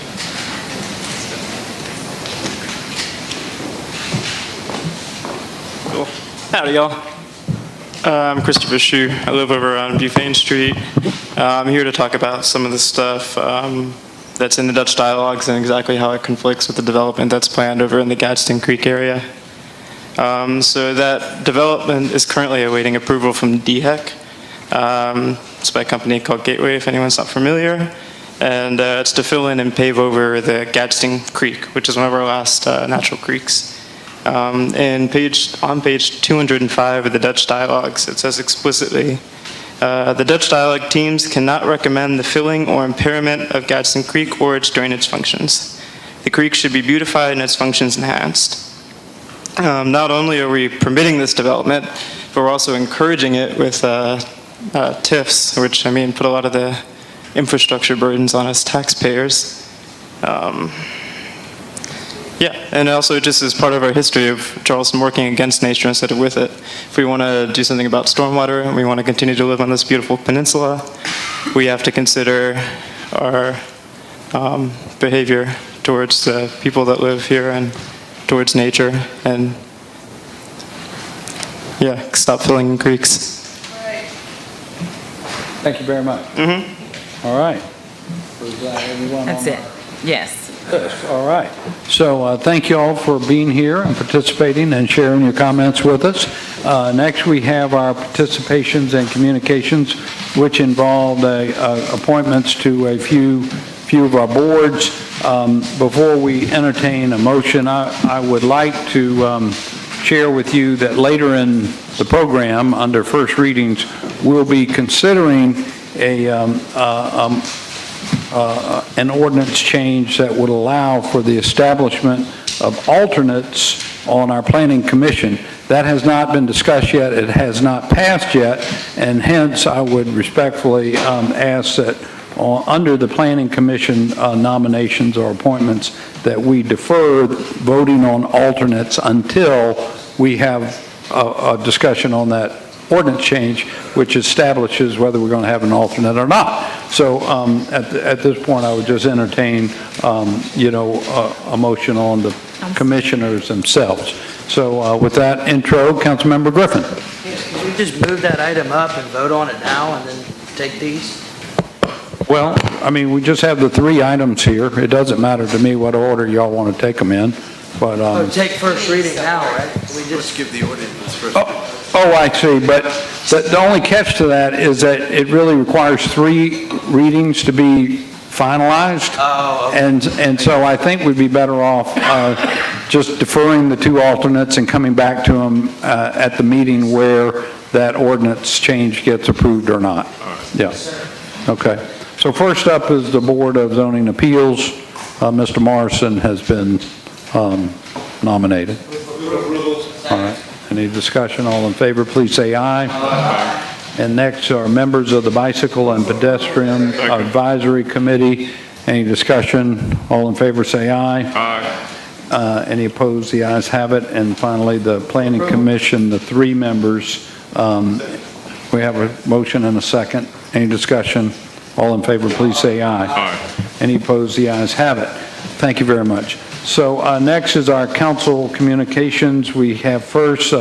Cool. Howdy, y'all. I'm Christopher Shue. I live over on Bufane Street. I'm here to talk about some of the stuff that's in the Dutch dialogues and exactly how it conflicts with the development that's planned over in the Gadsden Creek area. So that development is currently awaiting approval from DHEC. It's by a company called Gateway, if anyone's not familiar. And it's to fill in and pave over the Gadsden Creek, which is one of our last natural creeks. On page 205 of the Dutch dialogues, it says explicitly, the Dutch dialogue teams cannot recommend the filling or impairment of Gadsden Creek or its drainage functions. The creek should be beautified and its functions enhanced. Not only are we permitting this development, but we're also encouraging it with TIFs, which, put a lot of the infrastructure burdens on us taxpayers. Yeah, and also just as part of our history of Charleston working against nature instead of with it. If we want to do something about stormwater and we want to continue to live on this beautiful peninsula, we have to consider our behavior towards the people that live here and towards nature, and yeah, stop filling creeks. Thank you very much. All right. Was everyone That's on it. Yes. Yes, all right. So thank you all for being here and participating and sharing your comments with us. Next, we have our participations and communications, which involve appointments to a few of our boards. Before we entertain a motion, I would like to share with you that later in the program, under first readings, we'll be considering an ordinance change that would allow for the establishment of alternates on our planning commission. That has not been discussed yet, it has not passed yet, and hence I would respectfully ask that under the planning commission nominations or appointments that we defer voting on alternates until we have a discussion on that ordinance change, which establishes whether we're going to have an alternate or not. So at this point, I would just entertain, a motion on the commissioners themselves. So with that intro, Councilmember Griffin. Could we just move that item up and vote on it now and then take these? Well, I mean, we just have the three items here. It doesn't matter to me what order y'all want to take them in, but... take first reading now, right? We just give the ordinance first. Oh, I see, but the only catch to that is that it really requires three readings to be finalized. Oh, okay. And so I think we'd be better off just deferring the two alternates and coming back to them at the meeting where that ordinance change gets approved or not. Yeah. Okay. So first up is the Board of Zoning Appeals. Mr. Morrison has been nominated. All right. Any discussion? All in favor, please say aye. Aye. And next are members of the Bicycle and Pedestrian Advisory Committee. Any discussion? All in favor, say aye. Aye. Any opposed? The ayes have it. And finally, the Planning Commission, the three members. We have a motion and a second. Any discussion? All in favor, please say aye. Aye. Any opposed? The ayes have it. Thank you very much. So next is our council communications. We have first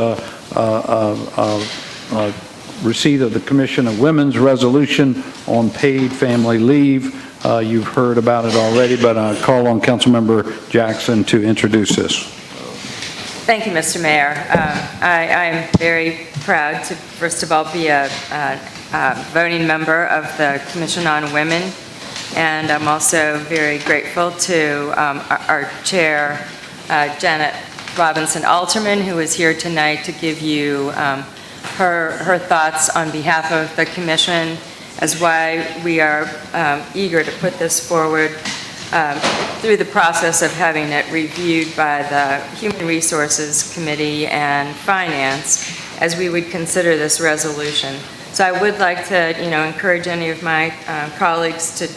receipt of the Commission of Women's resolution on paid family leave. You've heard about it already, but I call on Councilmember Jackson to introduce this. Thank you, Mr. Mayor. I am very proud to, first of all, be a voting member of the Commission on Women. And I'm also very grateful to our chair, Janet Robinson Alterman, who is here tonight to give you her thoughts on behalf of the commission, as why we are eager to put this forward through the process of having it reviewed by the Human Resources Committee and Finance, as we would consider this resolution. So I would like to, encourage any of my colleagues to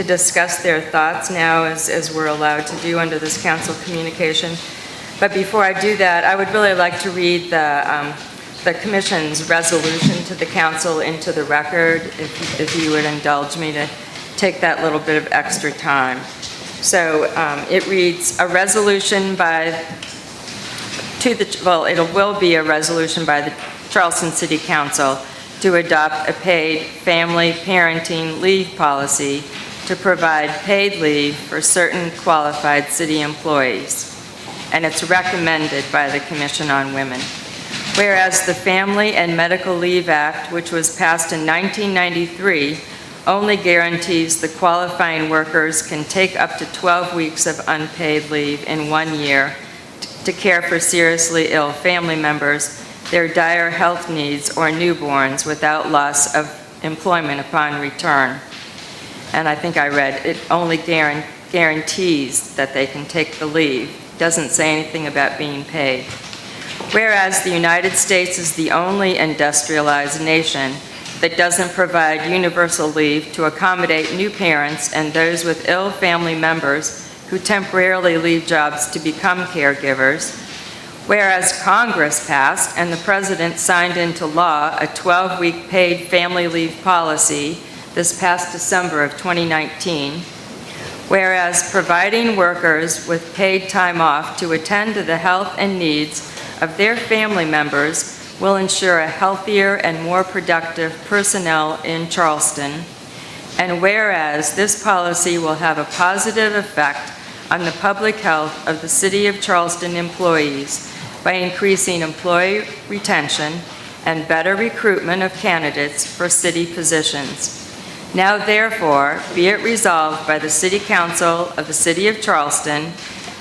discuss their thoughts now as we're allowed to do under this council communication. But before I do that, I would really like to read the commission's resolution to the council into the record, if you would indulge me to take that little bit of extra time. So it reads, it will be a resolution by the Charleston City Council to adopt a paid family parenting leave policy to provide paid leave for certain qualified city employees, and it's recommended by the Commission on Women. Whereas the Family and Medical Leave Act, which was passed in 1993, only guarantees the qualifying workers can take up to 12 weeks of unpaid leave in 1 year to care for seriously ill family members, their dire health needs, or newborns without loss of employment upon return. And I think I read, it only guarantees that they can take the leave. Doesn't say anything about being paid. Whereas the United States is the only industrialized nation that doesn't provide universal leave to accommodate new parents and those with ill family members who temporarily leave jobs to become caregivers. Whereas Congress passed and the President signed into law a 12-week paid family leave policy this past December of 2019. Whereas providing workers with paid time off to attend to the health and needs of their family members will ensure a healthier and more productive personnel in Charleston. And whereas this policy will have a positive effect on the public health of the City of Charleston employees by increasing employee retention and better recruitment of candidates for city positions. Now therefore, be it resolved by the City Council of the City of Charleston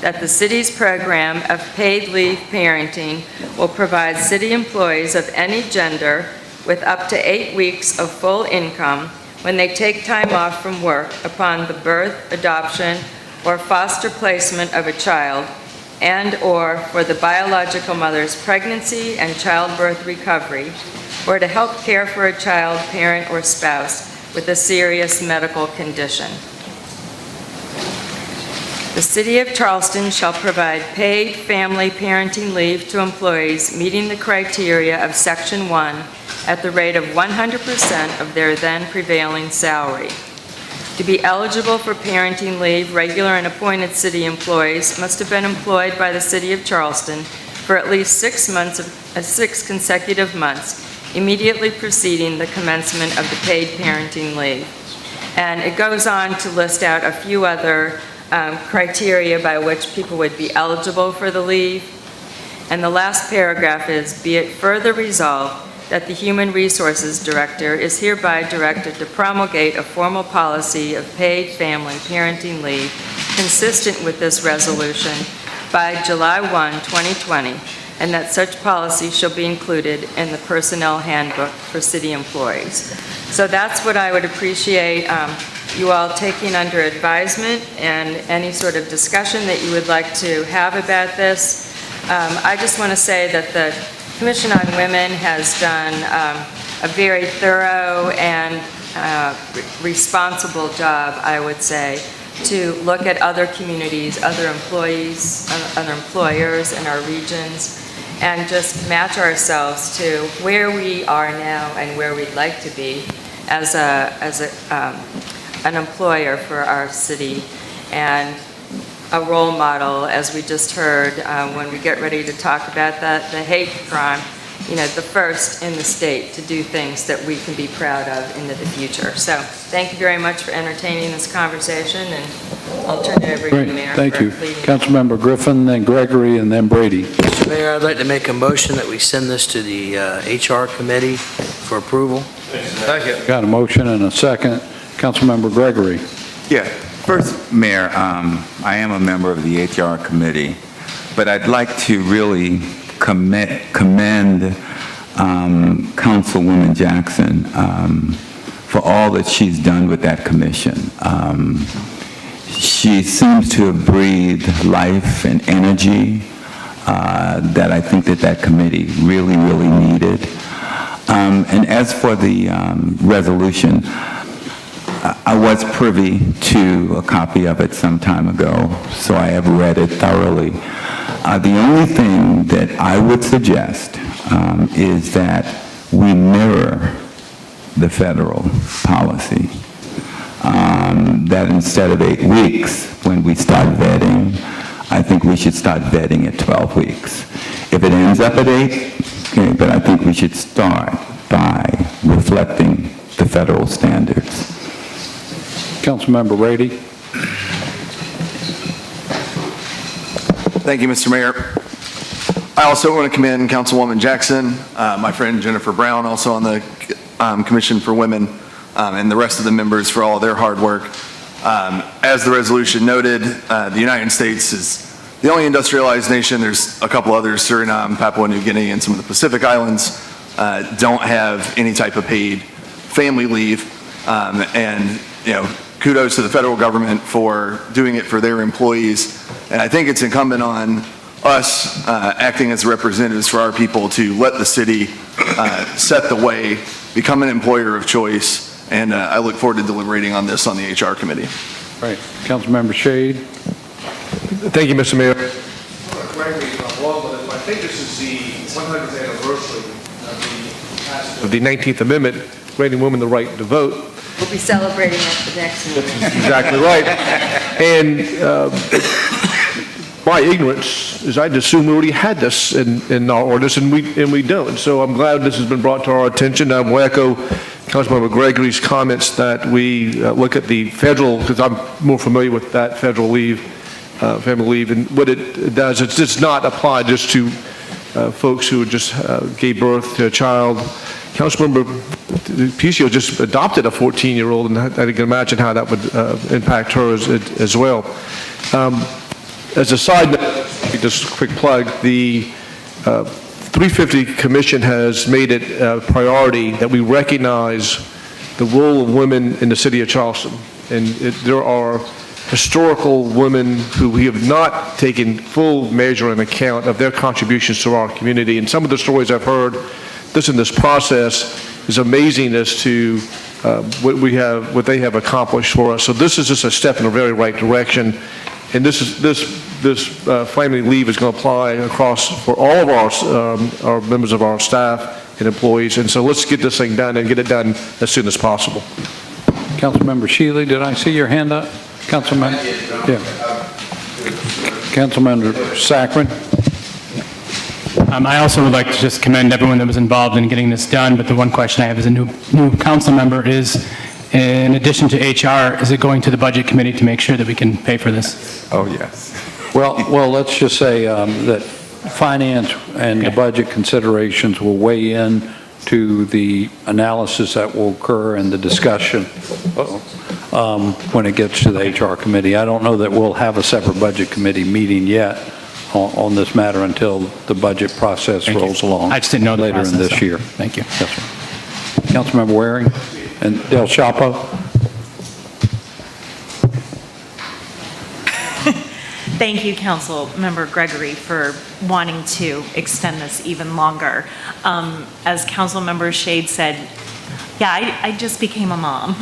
that the city's program of paid leave parenting will provide city employees of any gender with up to 8 weeks of full income when they take time off from work upon the birth, adoption, or foster placement of a child, and/or for the biological mother's pregnancy and childbirth recovery, or to help care for a child, parent, or spouse with a serious medical condition. The City of Charleston shall provide paid family parenting leave to employees meeting the criteria of Section 1 at the rate of 100% of their then prevailing salary. To be eligible for parenting leave, regular and appointed city employees must have been employed by the City of Charleston for at least 6 consecutive months immediately preceding the commencement of the paid parenting leave. And it goes on to list out a few other criteria by which people would be eligible for the leave. And the last paragraph is, be it further resolved that the Human Resources Director is hereby directed to promulgate a formal policy of paid family parenting leave consistent with this resolution by July 1, 2020, and that such policy shall be included in the personnel handbook for city employees. So that's what I would appreciate you all taking under advisement, and any sort of discussion that you would like to have about this. I just want to say that the Commission on Women has done a very thorough and responsible job, I would say, to look at other communities, other employees, other employers in our regions, and just match ourselves to where we are now and where we'd like to be as an employer for our city, and a role model, as we just heard when we get ready to talk about the hate crime, the first in the state to do things that we can be proud of into the future. So thank you very much for entertaining this conversation, and I'll turn it over to you, Mayor. Thank you. for leading. Councilmember Griffin, then Gregory, and then Brady. Mr. Mayor, I'd like to make a motion that we send this to the HR committee for approval. Got a motion and a second. Councilmember Gregory. Yeah. First, Mayor, I am a member of the HR committee, but I'd like to really commend Councilwoman Jackson for all that she's done with that commission. She seems to have breathed life and energy that I think that committee really, really needed. And as for the resolution, I was privy to a copy of it some time ago, so I have read it thoroughly. The only thing that I would suggest is that we mirror the federal policy. That instead of 8 weeks, when we start vetting, I think we should start vetting at 12 weeks. If it ends up at 8, okay, but I think we should start by reflecting the federal standards. Councilmember Brady. Thank you, Mr. Mayor. I also want to commend Councilwoman Jackson, my friend Jennifer Brown, also on the Commission for Women, and the rest of the members for all of their hard work. As the resolution noted, the United States is the only industrialized nation. There's a couple others, Suriname, Papua New Guinea, and some of the Pacific Islands don't have any type of paid family leave. And, kudos to the federal government for doing it for their employees. And I think it's incumbent on us acting as representatives for our people to let the city set the way become an employer of choice. And I look forward to deliberating on this on the HR committee. Right. Councilmember Shade. Thank you, Mr. Mayor. I think this is the 100th anniversary Of the 19th Amendment, granting women the right to vote. We'll be celebrating at the next meeting. Exactly right. And my ignorance is I'd assume we already had this in our ordinance, and we don't. So I'm glad this has been brought to our attention. I will echo Councilmember Gregory's comments that we look at the federal, because I'm more familiar with that federal leave, family leave, and what it does, it's not applied just to folks who just gave birth to a child. Councilmember Picio just adopted a 14-year-old, and I can imagine how that would impact her as well. As a side note, just a quick plug, the 350 Commission has made it a priority that we recognize the role of women in the city of Charleston. And there are historical women who we have not taken full measure and account of their contributions to our community. And some of the stories I've heard in this process is amazing as to what they have accomplished for us. So this is just a step in the very right direction. And this family leave is going to apply across for all of our members of our staff and employees. And so let's get this thing done and get it done as soon as possible. Councilmember Shealy, did I see your hand up? Councilman? Yeah. Councilmember Saccharin? I also would like to just commend everyone that was involved in getting this done, but the one question I have as a new council member is, in addition to HR, is it going to the Budget Committee to make sure that we can pay for this? Oh, yes. Well, let's just say that finance and the budget considerations will weigh in to the analysis that will occur and the discussion when it gets to the HR committee. I don't know that we'll have a separate budget committee meeting yet on this matter until the budget process rolls along. I just didn't know the later process, in this so year. Thank you. Yes, sir. Councilmember Waring and Del Chapo. Thank you, Councilmember Gregory, for wanting to extend this even longer. As Councilmember Shade said, yeah, I just became a mom.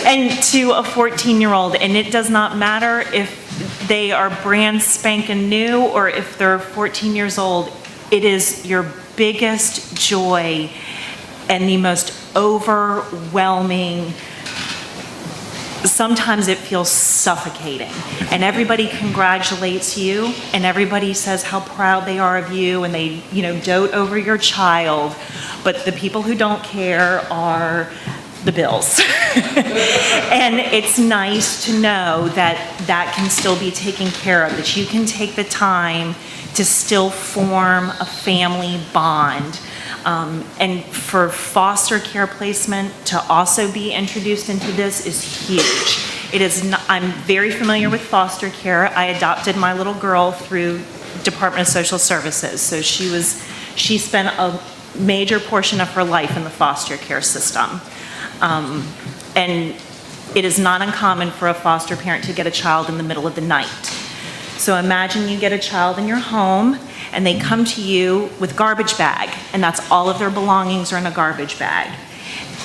And to a 14-year-old, and it does not matter if they are brand spanking new or if they're 14 years old, it is your biggest joy and the most overwhelming. Sometimes it feels suffocating, and everybody congratulates you, and everybody says how proud they are of you, and they, dote over your child, but the people who don't care are the bills. And it's nice to know that that can still be taken care of, that you can take the time to still form a family bond. And for foster care placement to also be introduced into this is huge. I'm very familiar with foster care. I adopted my little girl through Department of Social Services. So she spent a major portion of her life in the foster care system. And it is not uncommon for a foster parent to get a child in the middle of the night. So imagine you get a child in your home and they come to you with garbage bag, and that's all of their belongings are in a garbage bag.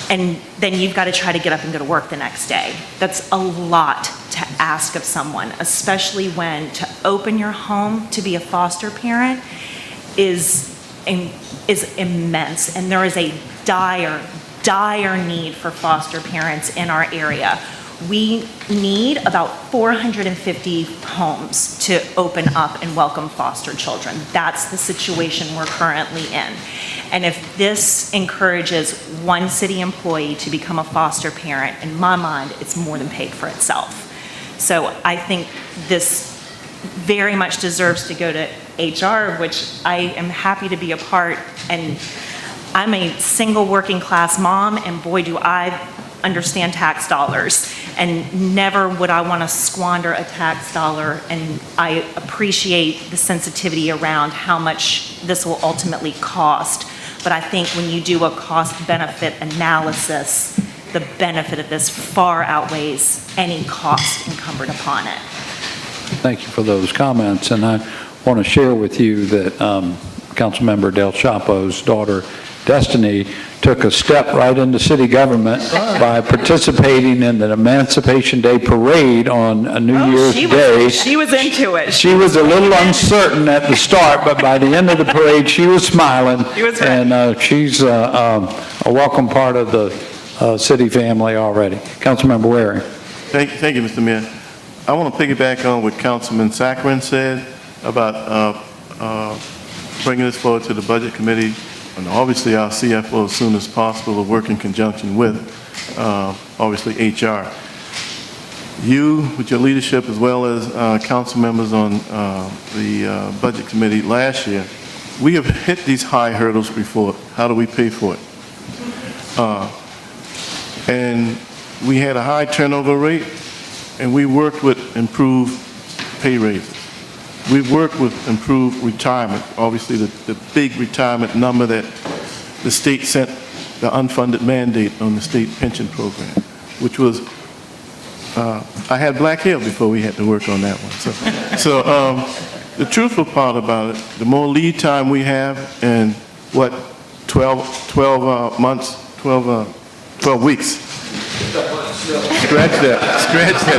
And then you've got to try to get up and go to work the next day. That's a lot to ask of someone, especially when to open your home to be a foster parent is immense. And there is a dire need for foster parents in our area. We need about 450 homes to open up and welcome foster children. That's the situation we're currently in. And if this encourages one city employee to become a foster parent, in my mind, it's more than paid for itself. So I think this very much deserves to go to HR, which I am happy to be a part. And I'm a single working class mom, and boy, do I understand tax dollars, and never would I want to squander a tax dollar. And I appreciate the sensitivity around how much this will ultimately cost. But I think when you do a cost-benefit analysis, the benefit of this far outweighs any cost encumbered upon it. Thank you for those comments. And I want to share with you that Councilmember Del Chapo's daughter Destiny took a step right into city government by participating in the Emancipation Day Parade on a New Year's Day. She was into it. She was a little uncertain at the start, but by the end of the parade, she was smiling. She was right. And she's a welcome part of the city family already. Councilmember Waring. Thank you, Mr. Mayor. I want to piggyback on what Councilman Saccharin said about bringing this forward to the Budget Committee, and obviously our CFO as soon as possible will work in conjunction with, obviously, HR. You, with your leadership, as well as council members on the Budget Committee last year, we have hit these high hurdles before. How do we pay for it? And we had a high turnover rate, and we worked with improved pay raises. We've worked with improved retirement, obviously the big retirement number that the state sent the unfunded mandate on the state pension program, which was, I had black hair before we had to work on that one. So the truthful part about it, the more lead time we have, and what, 12 months, 12 weeks. Scratch that,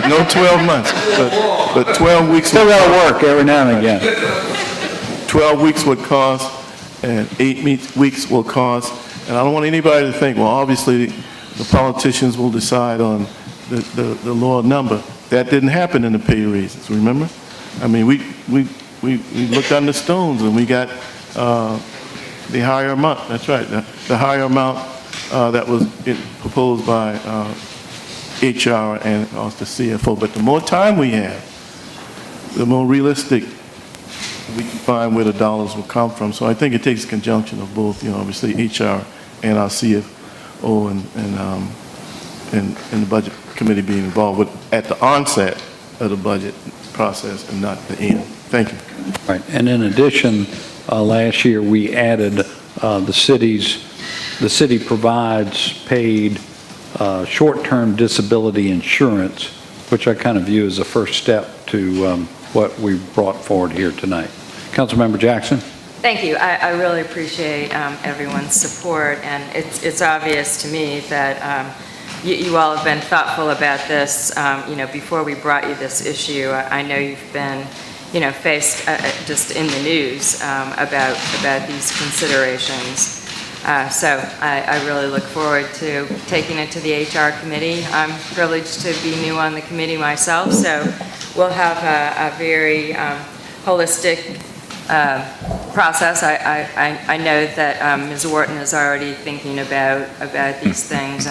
no 12 months, but 12 weeks. Still got to work every now and again. 12 weeks would cost, and 8 weeks will cost, and I don't want anybody to think, well, obviously, the politicians will decide on the lower number. That didn't happen in the pay raises, remember? I mean, we looked under stones, and we got the higher amount, that's right, the higher amount that was proposed by HR and also the CFO. But the more time we have, the more realistic we can find where the dollars will come from. So I think it takes a conjunction of both, obviously HR and our CFO and the Budget Committee being involved at the onset of the budget process and not the end. Thank you. Right, and in addition, last year we added the city provides paid short-term disability insurance, which I kind of view as a first step to what we brought forward here tonight. Councilmember Jackson. Thank you. I really appreciate everyone's support, and it's obvious to me that you all have been thoughtful about this. Before we brought you this issue, I know you've been, faced just in the news about these considerations. So I really look forward to taking it to the HR committee. I'm privileged to be new on the committee myself, so we'll have a very holistic process. I know that Ms. Wharton is already thinking about these things,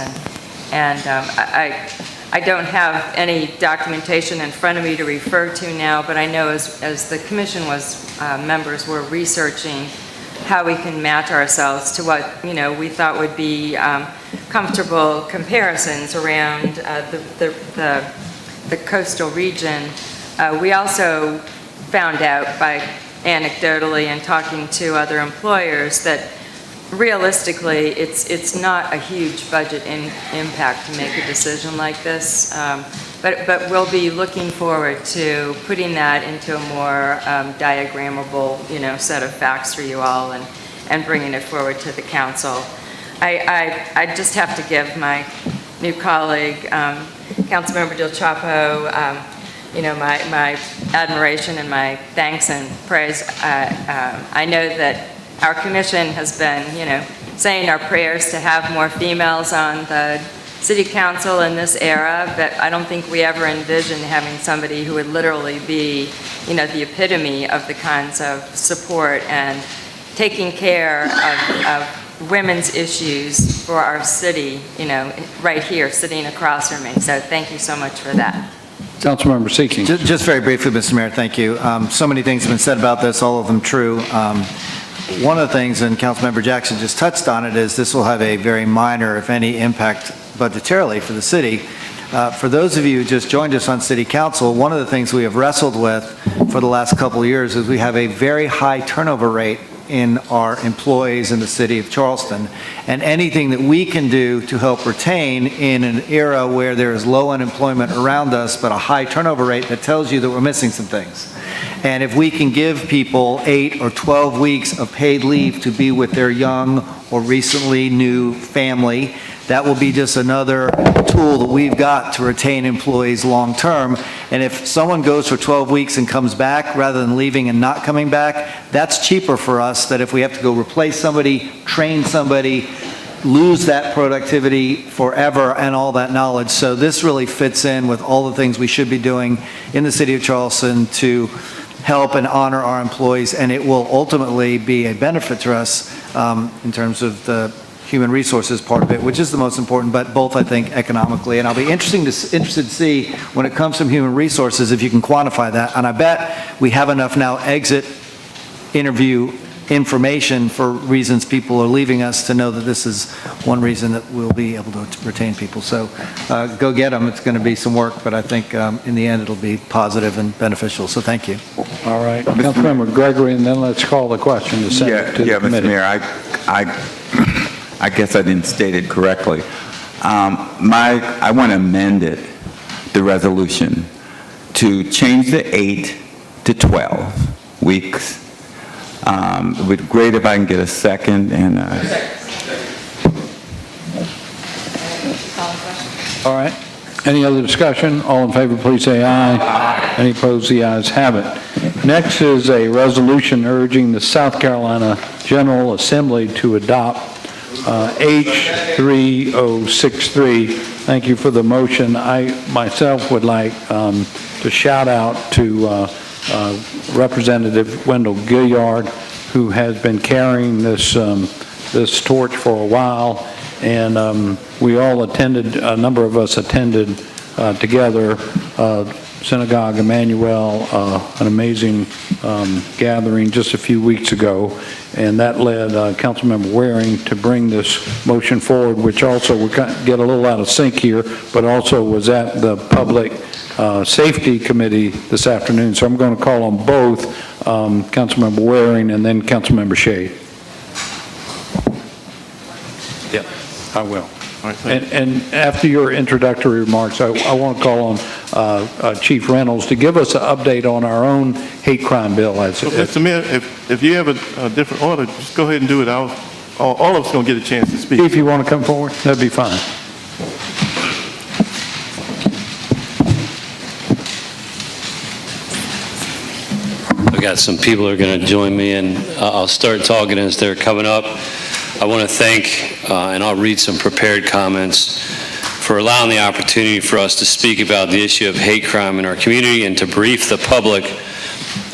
and I don't have any documentation in front of me to refer to now, but I know as the commission members were researching how we can match ourselves to what we thought would be comfortable comparisons around the coastal region. We also found out by anecdotally and talking to other employers that realistically it's not a huge budget impact to make a decision like this. But we'll be looking forward to putting that into a more diagrammable, set of facts for you all and bringing it forward to the council. I just have to give my new colleague, Councilmember Del Chapo, my admiration and my thanks and praise. I know that our commission has been, saying our prayers to have more females on the City Council in this era, but I don't think we ever envisioned having somebody who would literally be, the epitome of the kinds of support and taking care of women's issues for our city, right here, sitting across from me. So thank you so much for that. Councilmember Seeking. Just very briefly, Mr. Mayor, thank you. So many things have been said about this, all of them true. One of the things, and Councilmember Jackson just touched on it, is this will have a very minor, if any, impact budgetarily for the city. For those of you who just joined us on City Council, one of the things we have wrestled with for the last couple of years is we have a very high turnover rate in our employees in the city of Charleston. And anything that we can do to help retain in an era where there is low unemployment around us, but a high turnover rate, that tells you that we're missing some things. And if we can give people 8 or 12 weeks of paid leave to be with their young or recently new family, that will be just another tool that we've got to retain employees long-term. And if someone goes for 12 weeks and comes back, rather than leaving and not coming back, that's cheaper for us than if we have to go replace somebody, train somebody, lose that productivity forever and all that knowledge. So this really fits in with all the things we should be doing in the city of Charleston to help and honor our employees, and it will ultimately be a benefit to us in terms of the human resources part of it, which is the most important, but both, I think, economically. And I'll be interested to see when it comes from human resources if you can quantify that. And I bet we have enough now exit interview information for reasons people are leaving us to know that this is one reason that we'll be able to retain people. So go get them. It's going to be some work, but I think in the end it'll be positive and beneficial. So thank you. All right. Councilmember Gregory, and then let's call the question to send it to the committee. Mr. Mayor, I guess I didn't state it correctly. I want to amend it, the resolution, to change the 8 to 12 weeks. It would be great if I can get a second and All right. Any other discussion? All in favor, please say aye. Aye. Any opposed? The ayes have it. Next is a resolution urging the South Carolina General Assembly to adopt H3063. Thank you for the motion. I myself would like to shout out to Representative Wendell Gilliard, who has been carrying this this torch for a while, and we all attended, a number of us attended together Synagogue Emmanuel, an amazing gathering just a few weeks ago, and that led Councilmember Waring to bring this motion forward, which also, we get a little out of sync here, but also was at the Public Safety Committee this afternoon. So I'm going to call on both Councilmember Waring and then Councilmember Shade. Yeah, I will. And after your introductory remarks, I want to call on Chief Reynolds to give us an update on our own hate crime bill. Mr. Mayor, if you have a different order, just go ahead and do it. All of us going to get a chance to speak. If you want to come forward, that'd be fine. I've got some people who are going to join me, and I'll start talking as they're coming up. I want to thank, and I'll read some prepared comments, for allowing the opportunity for us to speak about the issue of hate crime in our community and to brief the public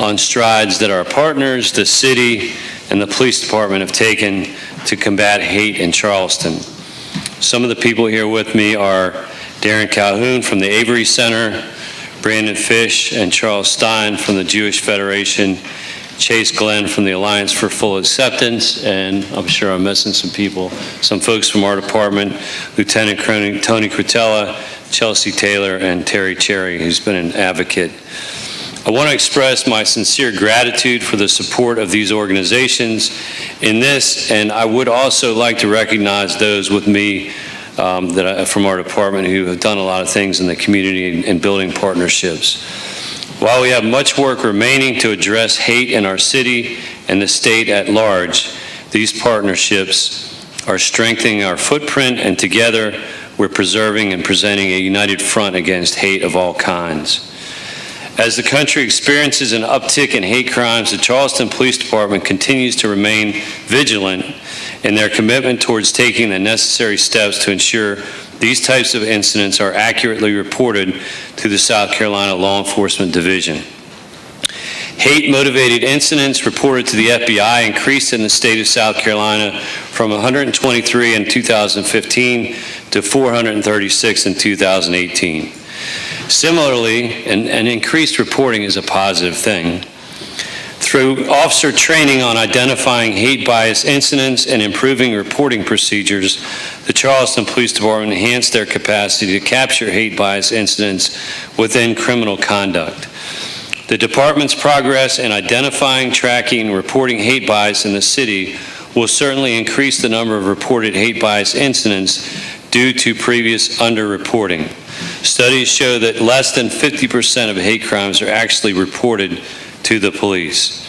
on strides that our partners, the city, and the police department have taken to combat hate in Charleston. Some of the people here with me are Darren Calhoun from the Avery Center, Brandon Fish and Charles Stein from the Jewish Federation, Chase Glenn from the Alliance for Full Acceptance, and I'm sure I'm missing some people, some folks from our department, Lieutenant Tony Crutella, Chelsea Taylor, and Terry Cherry, who's been an advocate. I want to express my sincere gratitude for the support of these organizations in this, and I would also like to recognize those with me from our department who have done a lot of things in the community and building partnerships. While we have much work remaining to address hate in our city and the state at large, these partnerships are strengthening our footprint, and together we're preserving and presenting a united front against hate of all kinds. As the country experiences an uptick in hate crimes, the Charleston Police Department continues to remain vigilant in their commitment towards taking the necessary steps to ensure these types of incidents are accurately reported to the South Carolina Law Enforcement Division. Hate-motivated incidents reported to the FBI increased in the state of South Carolina from 123 in 2015 to 436 in 2018. Similarly, an increased reporting is a positive thing. Through officer training on identifying hate bias incidents and improving reporting procedures, the Charleston Police Department enhanced their capacity to capture hate bias incidents within criminal conduct. The department's progress in identifying, tracking, and reporting hate bias in the city will certainly increase the number of reported hate bias incidents due to previous underreporting. Studies show that less than 50% of hate crimes are actually reported to the police.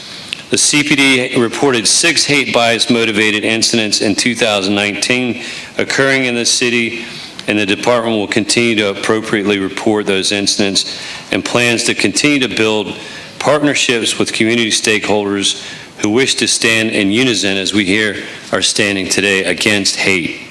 The CPD reported 6 hate bias motivated incidents in 2019 occurring in the city, and the department will continue to appropriately report those incidents and plans to continue to build partnerships with community stakeholders who wish to stand in unison, as we here are standing today, against hate.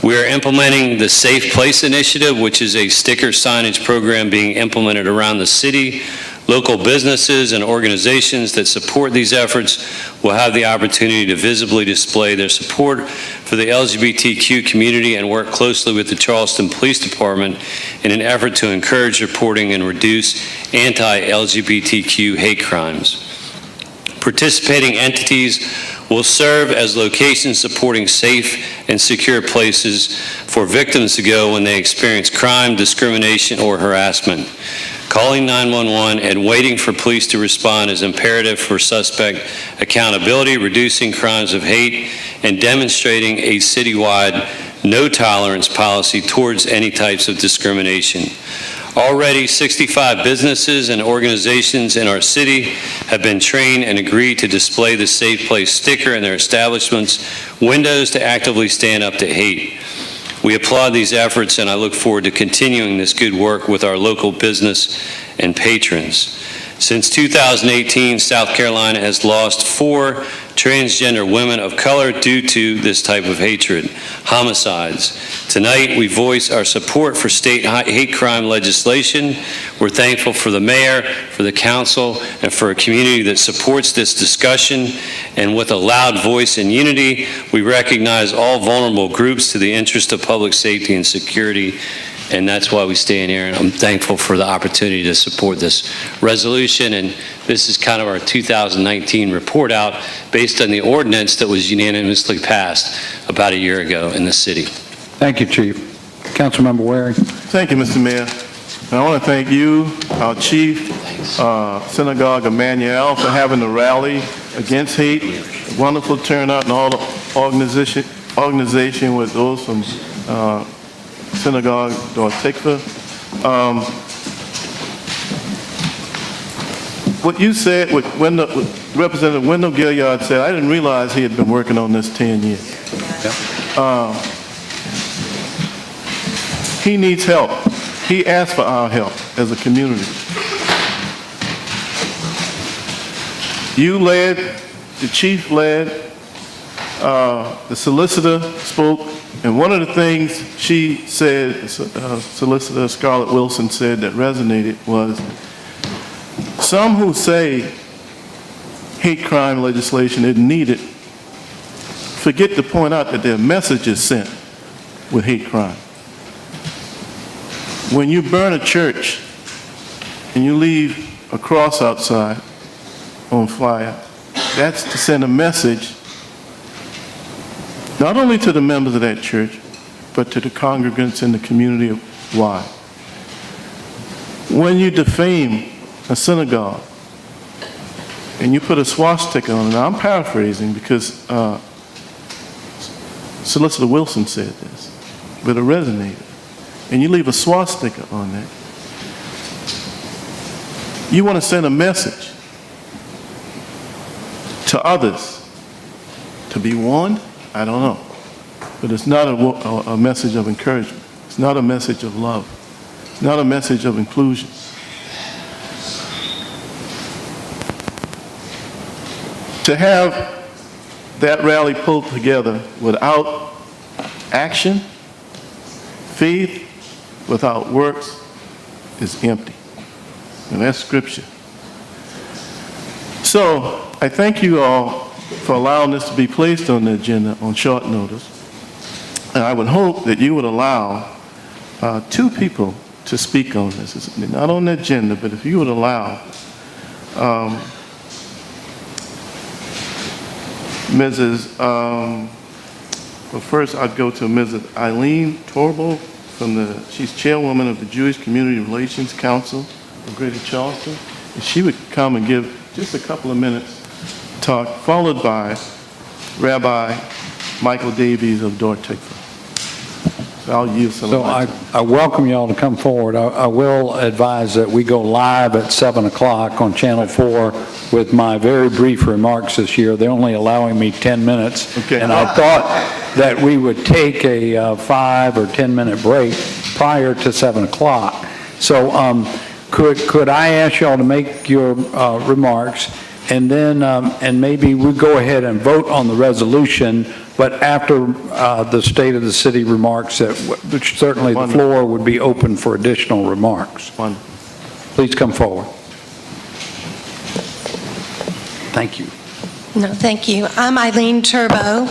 We are implementing the Safe Place Initiative, which is a sticker signage program being implemented around the city. Local businesses and organizations that support these efforts will have the opportunity to visibly display their support for the LGBTQ community and work closely with the Charleston Police Department in an effort to encourage reporting and reduce anti-LGBTQ hate crimes. Participating entities will serve as locations supporting safe and secure places for victims to go when they experience crime, discrimination, or harassment. Calling 911 and waiting for police to respond is imperative for suspect accountability, reducing crimes of hate, and demonstrating a citywide no-tolerance policy towards any types of discrimination. Already, 65 businesses and organizations in our city have been trained and agreed to display the Safe Place sticker in their establishments' windows to actively stand up to hate. We applaud these efforts, and I look forward to continuing this good work with our local business and patrons. Since 2018, South Carolina has lost 4 transgender women of color due to this type of hatred, homicides. Tonight, we voice our support for state hate crime legislation. We're thankful for the mayor, for the council, and for a community that supports this discussion. And with a loud voice and unity, we recognize all vulnerable groups to the interest of public safety and security. And that's why we stand here, and I'm thankful for the opportunity to support this resolution. And this is kind of our 2019 report out based on the ordinance that was unanimously passed about a year ago in the city. Thank you, Chief. Councilmember Waring. Thank you, Mr. Mayor. And I want to thank you, our chief, Synagogue Emmanuel, for having the rally against hate. Wonderful turnout, and all the organization with those from Synagogue Tikva. What you said, what Representative Wendell Gilliard said, I didn't realize he had been working on this 10 years. He needs help. He asked for our help as a community. You led, the chief led, the solicitor spoke, and one of the things she said, Solicitor Scarlett Wilson said that resonated was, some who say hate crime legislation isn't needed forget to point out that their message is sent with hate crime. When you burn a church and you leave a cross outside on fire, that's to send a message not only to the members of that church, but to the congregants in the community wide. When you defame a synagogue and you put a swastika on it, now I'm paraphrasing because Solicitor Wilson said this, but it resonated, and you leave a swastika on that, you want to send a message to others to be warned? I don't know. But it's not a message of encouragement. It's not a message of love. It's not a message of inclusion. To have that rally pulled together without action, faith, without works, is empty. And that's scripture. So I thank you all for allowing this to be placed on the agenda on short notice. And I would hope that you would allow 2 people to speak on this. It's not on the agenda, but if you would allow Mrs. Well, first I'd go to Mrs. Eileen Torbo she's chairwoman of the Jewish Community Relations Council of Greater Charleston. And she would come and give just a couple of minutes talk, followed by Rabbi Michael Davies of Tikva. I'll yield some So of my I welcome y'all to come forward. I will advise that we go live at 7 o'clock on Channel 4 with my very brief remarks this year. They're only allowing me 10 minutes. Okay. And I thought that we would take a 5 or 10-minute break prior to 7 o'clock. So could I ask y'all to make your remarks, and then and maybe we go ahead and vote on the resolution, but after the State of the City remarks, which certainly the floor would be open for additional remarks. Please come forward. Thank you. No, thank you. I'm Eileen Turbo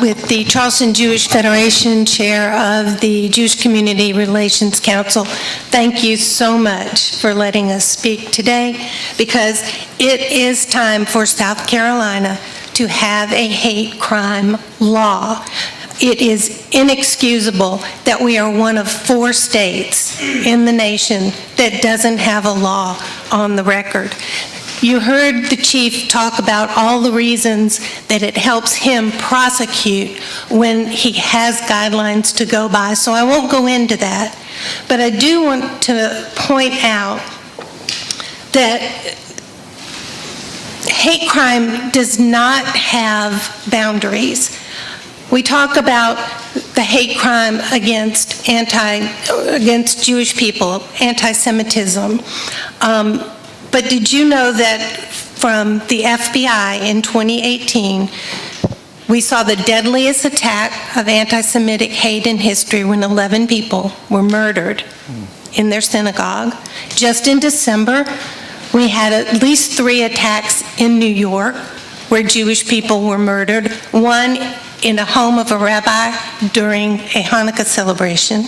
with the Charleston Jewish Federation, chair of the Jewish Community Relations Council. Thank you so much for letting us speak today, because it is time for South Carolina to have a hate crime law. It is inexcusable that we are one of 4 states in the nation that doesn't have a law on the record. You heard the chief talk about all the reasons that it helps him prosecute when he has guidelines to go by, so I won't go into that. But I do want to point out that hate crime does not have boundaries. We talk about the hate crime against Jewish people, anti-Semitism. But did you know that from the FBI in 2018, we saw the deadliest attack of anti-Semitic hate in history when 11 people were murdered in their synagogue? Just in December, we had at least 3 attacks in New York where Jewish people were murdered, one in a home of a rabbi during a Hanukkah celebration.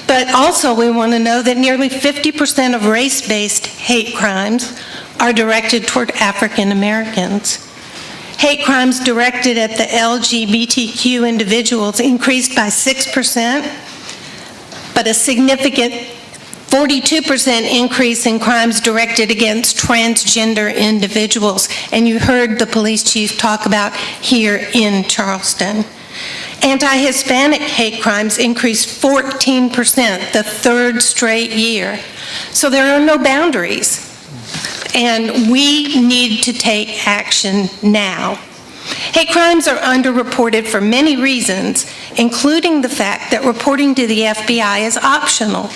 But also we want to know that nearly 50% of race-based hate crimes are directed toward African Americans. Hate crimes directed at the LGBTQ individuals increased by 6%, but a significant 42% increase in crimes directed against transgender individuals. And you heard the police chief talk about here in Charleston. Anti-Hispanic hate crimes increased 14%, the 3rd straight year. So there are no boundaries, and we need to take action now. Hate crimes are underreported for many reasons, including the fact that reporting to the FBI is optional.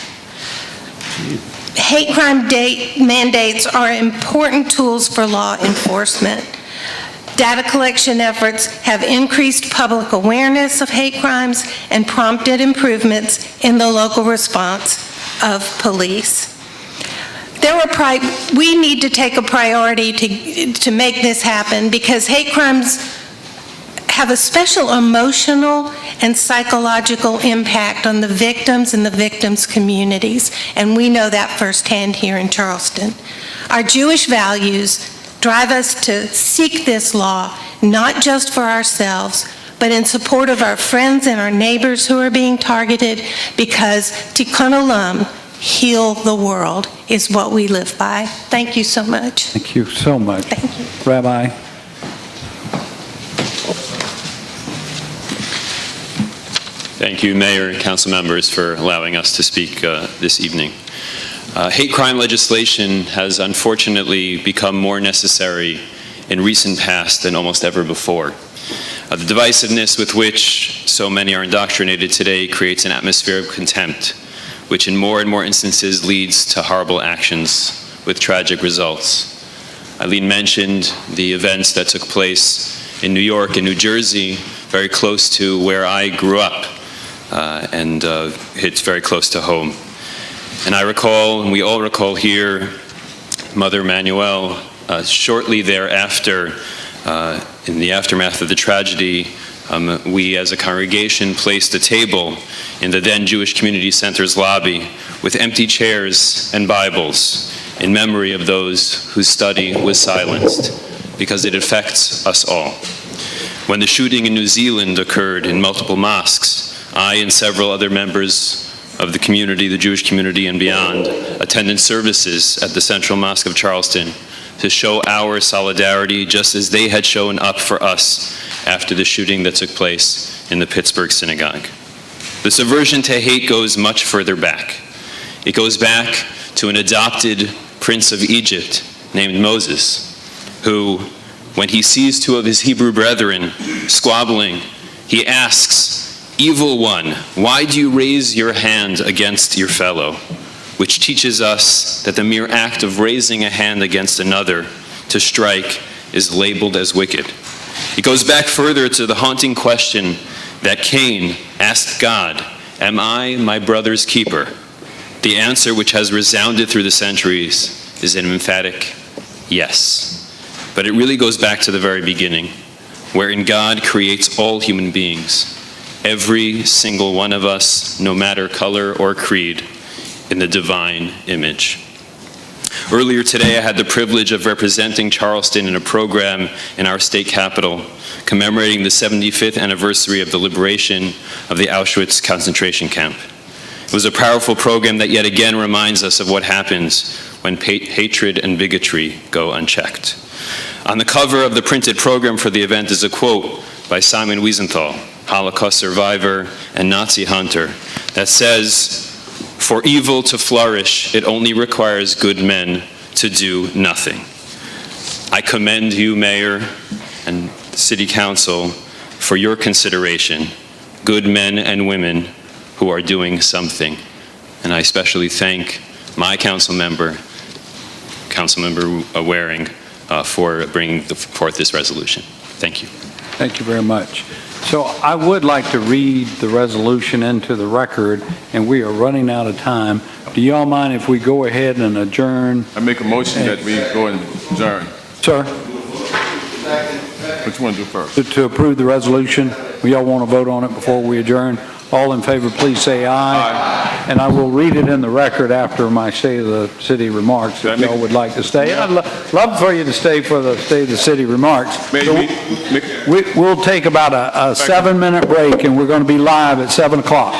Hate crime mandates are important tools for law enforcement. Data collection efforts have increased public awareness of hate crimes and prompted improvements in the local response of police. We need to take a priority to make this happen, because hate crimes have a special emotional and psychological impact on the victims and the victims' communities, and we know that firsthand here in Charleston. Our Jewish values drive us to seek this law, not just for ourselves, but in support of our friends and our neighbors who are being targeted, because Tikkun Olam, heal the world, is what we live by. Thank you so much. Thank you so much. Thank you. Rabbi? Thank you, Mayor and council members, for allowing us to speak this evening. Hate crime legislation has unfortunately become more necessary in recent past than almost ever before. The divisiveness with which so many are indoctrinated today creates an atmosphere of contempt, which in more and more instances leads to horrible actions with tragic results. Eileen mentioned the events that took place in New York and New Jersey, very close to where I grew up, and it's very close to home. And I recall, and we all recall here, Mother Manuel, shortly thereafter, in the aftermath of the tragedy, we as a congregation placed a table in the then Jewish Community Center's lobby with empty chairs and Bibles in memory of those whose study was silenced, because it affects us all. When the shooting in New Zealand occurred in multiple mosques, I and several other members of the community, the Jewish community and beyond, attended services at the Central Mosque of Charleston to show our solidarity, just as they had shown up for us after the shooting that took place in the Pittsburgh synagogue. This aversion to hate goes much further back. It goes back to an adopted prince of Egypt named Moses, who, when he sees two of his Hebrew brethren squabbling, he asks, "Evil one, why do you raise your hand against your fellow?" Which teaches us that the mere act of raising a hand against another to strike is labeled as wicked. It goes back further to the haunting question that Cain asked God, "Am I my brother's keeper?" The answer, which has resounded through the centuries, is an emphatic yes. But it really goes back to the very beginning, wherein God creates all human beings, every single one of us, no matter color or creed, in the divine image. Earlier today, I had the privilege of representing Charleston in a program in our state capital, commemorating the 75th anniversary of the liberation of the Auschwitz concentration camp. It was a powerful program that yet again reminds us of what happens when hatred and bigotry go unchecked. On the cover of the printed program for the event is a quote by Simon Wiesenthal, Holocaust survivor and Nazi hunter, that says, "For evil to flourish, it only requires good men to do nothing." I commend you, Mayor and City Council, for your consideration, good men and women who are doing something. And I especially thank my council member, Councilmember Waring, for bringing forth this resolution. Thank you. Thank you very much. So I would like to read the resolution into the record, and we are running out of time. Do y'all mind if we go ahead and adjourn? I make a motion that we go and adjourn. Sir? What you want to do first? To approve the resolution? Y'all want to vote on it before we adjourn? All in favor, please say aye. Aye. And I will read it in the record after my State of the City remarks, if y'all would like to stay. I'd love for you to stay for the State of the City remarks. We'll take about a 7-minute break, and we're going to be live at 7 o'clock.